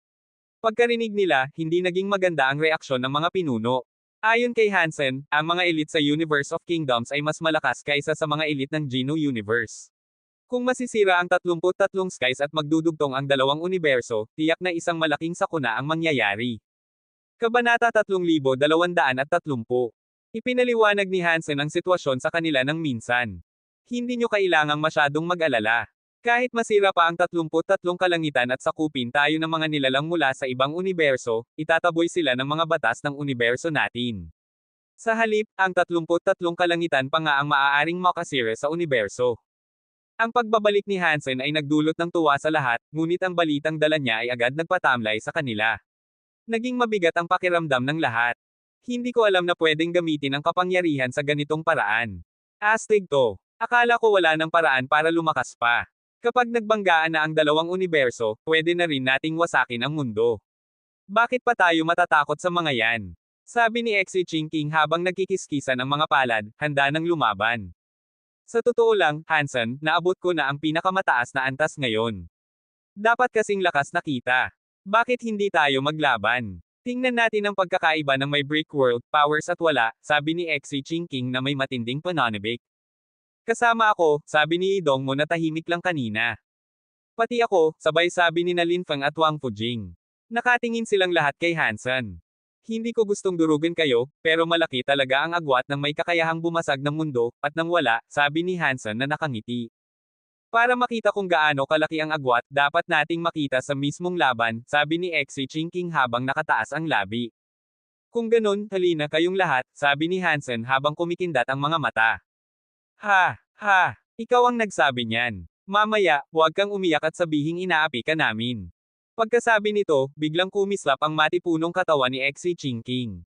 [SPEAKER 1] Pagkarinig nila, hindi naging maganda ang reaksyon ng mga pinuno. Ayon kay Hansen, ang mga elite sa Universe of Kingdoms ay mas malakas kaysa sa mga elite ng Geno Universe. Kung masisira ang 33 skies at magdudugtong ang dalawang universo, tiyak na isang malaking sakuna ang mangyayari. Kabanata 3230. Ipinaliwanag ni Hansen ang sitwasyon sa kanila ng minsan. Hindi nyo kailangang masyadong mag-alala. Kahit masira pa ang 33 kalangitan at sakupin tayo ng mga nilalang mula sa ibang universo, itataboy sila ng mga batas ng universo natin. Sa halip, ang 33 kalangitan pa nga ang maaaring makasira sa universo. Ang pagbabalik ni Hansen ay nagdulot ng tuwa sa lahat, ngunit ang balitang dala niya ay agad nagpatamlay sa kanila. Naging mabigat ang pakiramdam ng lahat. Hindi ko alam na pwedeng gamitin ang kapangyarihan sa ganitong paraan. Astig to. Akala ko wala ng paraan para lumakas pa. Kapag nagbanggaan na ang dalawang universo, pwede na rin nating wasakin ang mundo. Bakit pa tayo matatakot sa mga yan? Sabi ni Xi Jinping habang nagkikiskisan ang mga palad, handa nang lumaban. Sa totoo lang, Hansen, naabot ko na ang pinakamataas na antas ngayon. Dapat kasing lakas na kita. Bakit hindi tayo maglaban? Tingnan natin ang pagkakaiba ng may brick world, powers at wala, sabi ni Xi Jinping na may matinding pananabik. Kasama ako, sabi ni Idong mo na tahimik lang kanina. Pati ako, sabay sabi ni Lin Feng at Wang Fujing. Nakatingin silang lahat kay Hansen. Hindi ko gustong durugin kayo, pero malaki talaga ang agwat ng may kakayahang bumasag ng mundo, at nang wala, sabi ni Hansen na nakangiti. Para makita kung gaano kalaki ang agwat, dapat nating makita sa mismong laban, sabi ni Xi Jinping habang nakataas ang labi. Kung ganun, halina kayong lahat, sabi ni Hansen habang kumikindat ang mga mata. Ha, ikaw ang nagsabi niyan. Mamaya, huwag kang umiyak at sabihing inaapi ka namin. Pagkasabi nito, biglang kumislap ang matipunong katawan ni Xi Jinping.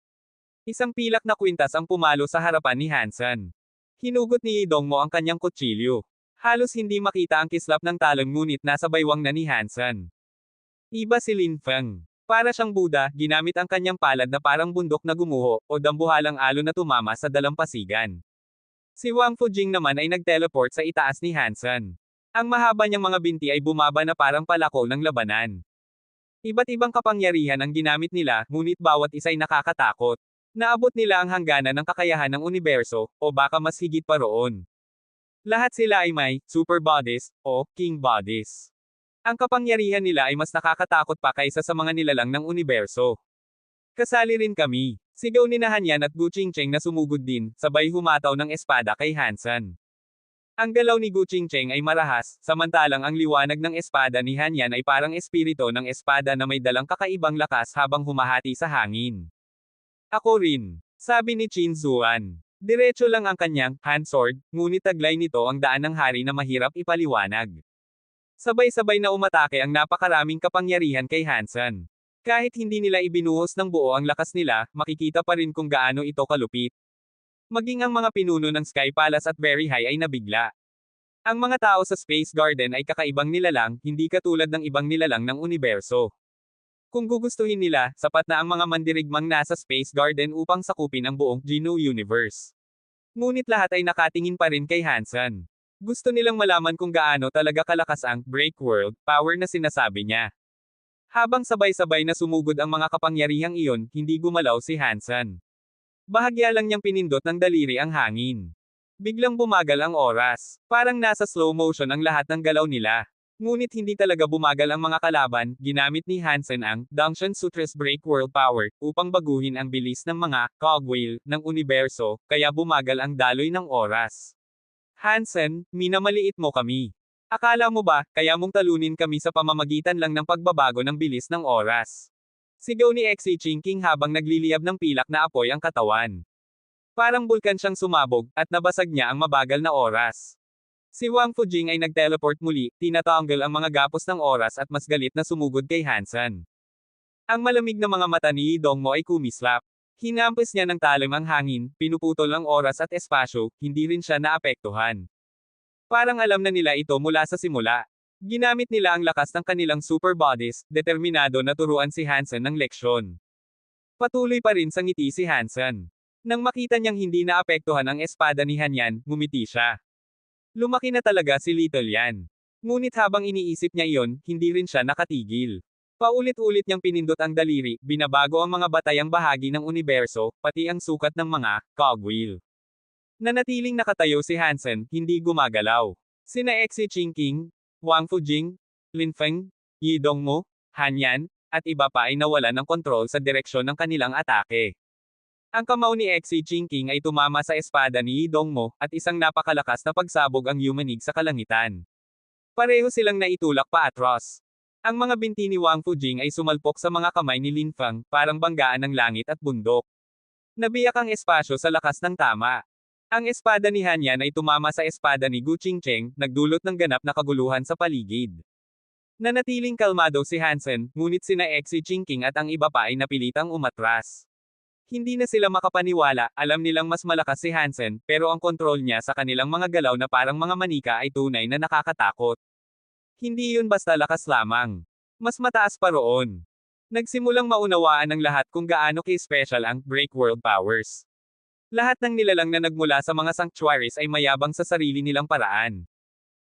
[SPEAKER 1] Isang pilak na kwintas ang pumalo sa harapan ni Hansen. Hinugot ni Idong mo ang kanyang kutsilyo. Halos hindi makita ang kislap ng talon ngunit nasa baywang na ni Hansen. Iba si Lin Feng. Para siyang Buddha, ginamit ang kanyang palad na parang bundok na gumuho, o dambuhalang alon na tumama sa dalampasigan. Si Wang Fujing naman ay nag-teleport sa itaas ni Hansen. Ang mahaba niyang mga binti ay bumaba na parang palako ng labanan. Iba't ibang kapangyarihan ang ginamit nila, ngunit bawat isa ay nakakatakot. Naabot nila ang hangganan ng kakayahan ng universo, o baka mas higit pa roon. Lahat sila ay may super bodies, o king bodies. Ang kapangyarihan nila ay mas nakakatakot pa kaysa sa mga nilalang ng universo. Kasali rin kami. Sigaw ni Hanyan at Gu Qingcheng na sumugod din, sabay humataw ng espada kay Hansen. Ang galaw ni Gu Qingcheng ay marahas, samantalang ang liwanag ng espada ni Hanyan ay parang espirito ng espada na may dalang kakaibang lakas habang humahati sa hangin. Ako rin, sabi ni Qin Zuan. Diretso lang ang kanyang hand sword, ngunit taglay nito ang daan ng hari na mahirap ipaliwanag. Sabay-sabay na umatake ang napakaraming kapangyarihan kay Hansen. Kahit hindi nila ibinuhos ng buo ang lakas nila, makikita pa rin kung gaano ito kalupit. Maging ang mga pinuno ng Sky Palace at Very High ay nabigla. Ang mga tao sa Space Garden ay kakaibang nilalang, hindi katulad ng ibang nilalang ng universo. Kung gugustuhin nila, sapat na ang mga mandirigmang nasa Space Garden upang sakupin ang buong Geno Universe. Ngunit lahat ay nakatingin pa rin kay Hansen. Gusto nilang malaman kung gaano talaga kalakas ang Break World Power na sinasabi niya. Habang sabay-sabay na sumugod ang mga kapangyarihang iyon, hindi gumalaw si Hansen. Bahagya lang niyang pinindot ng daliri ang hangin. Biglang bumagal ang oras. Parang nasa slow motion ang lahat ng galaw nila. Ngunit hindi talaga bumagal ang mga kalaban, ginamit ni Hansen ang Dangshan Sutras Break World Power upang baguhin ang bilis ng mga cogwheel ng universo, kaya bumagal ang daloy ng oras. Hansen, minamaliit mo kami. Akala mo ba, kaya mong talunin kami sa pamamagitan lang ng pagbabago ng bilis ng oras? Sigaw ni Xi Jinping habang nagliliyab ng pilak na apoy ang katawan. Parang bulkan siyang sumabog, at nabasag niya ang mabagal na oras. Si Wang Fujing ay nag-teleport muli, tinatanggal ang mga gapos ng oras at mas galit na sumugod kay Hansen. Ang malamig na mga mata ni Yi Dongmo ay kumislap. Hinampas niya ng talim ang hangin, pinuputol ang oras at espasyo, hindi rin siya naapektuhan. Parang alam na nila ito mula sa simula. Ginamit nila ang lakas ng kanilang super bodies, determinado na turuan si Hansen ng leksyon. Patuloy pa rin sa ngiti si Hansen. Nang makita niyang hindi naapektuhan ang espada ni Hanyan, ngumiti siya. Lumaki na talaga si Little Yan. Ngunit habang iniisip niya iyon, hindi rin siya nakatigil. Paulit-ulit niyang pinindot ang daliri, binabago ang mga batayang bahagi ng universo, pati ang sukat ng mga cogwheel. Nanatiling nakatayo si Hansen, hindi gumagalaw. Sina Xi Jinping, Wang Fujing, Lin Feng, Yi Dongmo, Han Yan, at iba pa ay nawalan ng kontrol sa direksyon ng kanilang atake. Ang kamao ni Xi Jinping ay tumama sa espada ni Yi Dongmo, at isang napakalakas na pagsabog ang yumanig sa kalangitan. Pareho silang naitulak paatros. Ang mga binti ni Wang Fujing ay sumalpok sa mga kamay ni Lin Feng, parang banggaan ng langit at bundok. Nabiyak ang espasyo sa lakas ng tama. Ang espada ni Han Yan ay tumama sa espada ni Gu Qingcheng, nagdulot ng ganap na kaguluhan sa paligid. Nanatiling kalmado si Hansen, ngunit sina Xi Jinping at ang iba pa ay napilitang umatras. Hindi na sila makapaniwala, alam nilang mas malakas si Hansen, pero ang kontrol niya sa kanilang mga galaw na parang mga manika ay tunay na nakakatakot. Hindi yun basta lakas lamang. Mas mataas pa roon. Nagsimulang maunawaan ng lahat kung gaano ki-special ang Break World Powers. Lahat ng nilalang na nagmula sa mga sanctuaries ay mayabang sa sarili nilang paraan.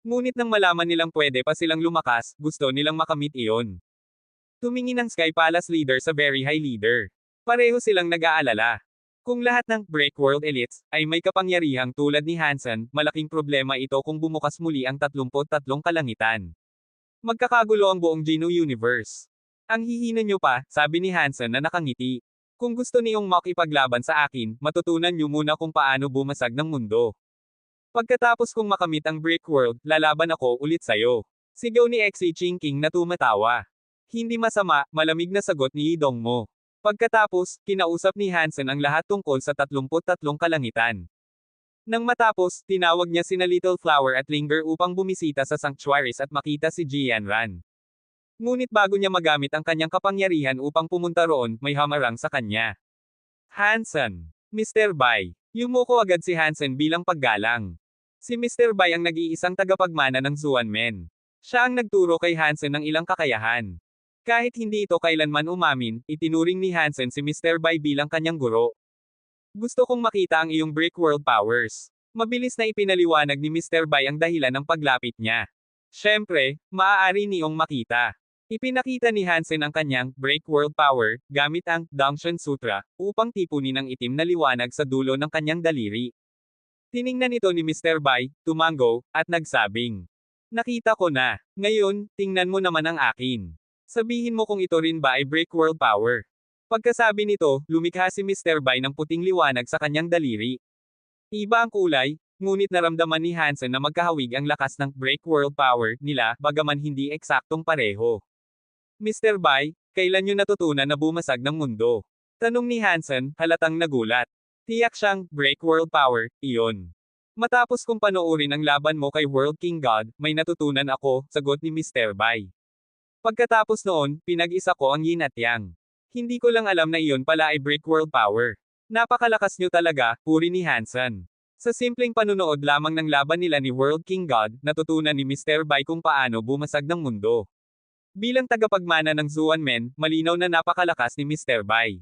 [SPEAKER 1] Ngunit nang malaman nilang pwede pa silang lumakas, gusto nilang makamit iyon. Tumingin ang Sky Palace leader sa Very High Leader. Pareho silang nag-aalala. Kung lahat ng Break World Elites ay may kapangyarihang tulad ni Hansen, malaking problema ito kung bumukas muli ang 33 kalangitan. Magkakagulo ang buong Geno Universe. Ang hihina niyo pa, sabi ni Hansen na nakangiti. Kung gusto niyong makipaglaban sa akin, matutunan niyo muna kung paano bumasag ng mundo. Pagkatapos kong makamit ang Brick World, lalaban ako ulit sayo. Sigaw ni Xi Jinping na tumatawa. Hindi masama, malamig na sagot ni Yi Dongmo. Pagkatapos, kinausap ni Hansen ang lahat tungkol sa 33 kalangitan. Nang matapos, tinawag niya sina Little Flower at Linger upang bumisita sa sanctuaries at makita si Jianran. Ngunit bago niya magamit ang kanyang kapangyarihan upang pumunta roon, may hamarang sa kanya. Hansen. Mr. Bai. Yumuko agad si Hansen bilang paggalang. Si Mr. Bai ang nag-iisang tagapagmana ng Zuanmen. Siya ang nagturo kay Hansen ng ilang kakayahan. Kahit hindi ito kailanman umamin, itinuring ni Hansen si Mr. Bai bilang kanyang guro. Gusto kong makita ang iyong Brick World Powers. Mabilis na ipinaliwanag ni Mr. Bai ang dahilan ng paglapit niya. Siyempre, maaari niyong makita. Ipinakita ni Hansen ang kanyang Break World Power gamit ang Dangshan Sutra upang tipunin ang itim na liwanag sa dulo ng kanyang daliri. Tiningnan ito ni Mr. Bai, tumango, at nagsabing, "Nakita ko na. Ngayon, tingnan mo naman ang akin. Sabihin mo kung ito rin ba ay Break World Power." Pagkasabi nito, lumikha si Mr. Bai ng puting liwanag sa kanyang daliri. Iba ang kulay, ngunit naramdaman ni Hansen na magkahawig ang lakas ng Break World Power nila, bagaman hindi eksaktong pareho. Mr. Bai, kailan niyo natutunan na bumasag ng mundo? Tanong ni Hansen, halatang nagulat. Tiyak siyang, Break World Power, iyon. Matapos kong panoorin ang laban mo kay World King God, may natutunan ako, sagot ni Mr. Bai. Pagkatapos noon, pinag-isa ko ang yin at yang. Hindi ko lang alam na iyon pala ay Break World Power. Napakalakas niyo talaga, puri ni Hansen. Sa simpleng panunood lamang ng laban nila ni World King God, natutunan ni Mr. Bai kung paano bumasag ng mundo. Bilang tagapagmana ng Zuanmen, malinaw na napakalakas ni Mr. Bai.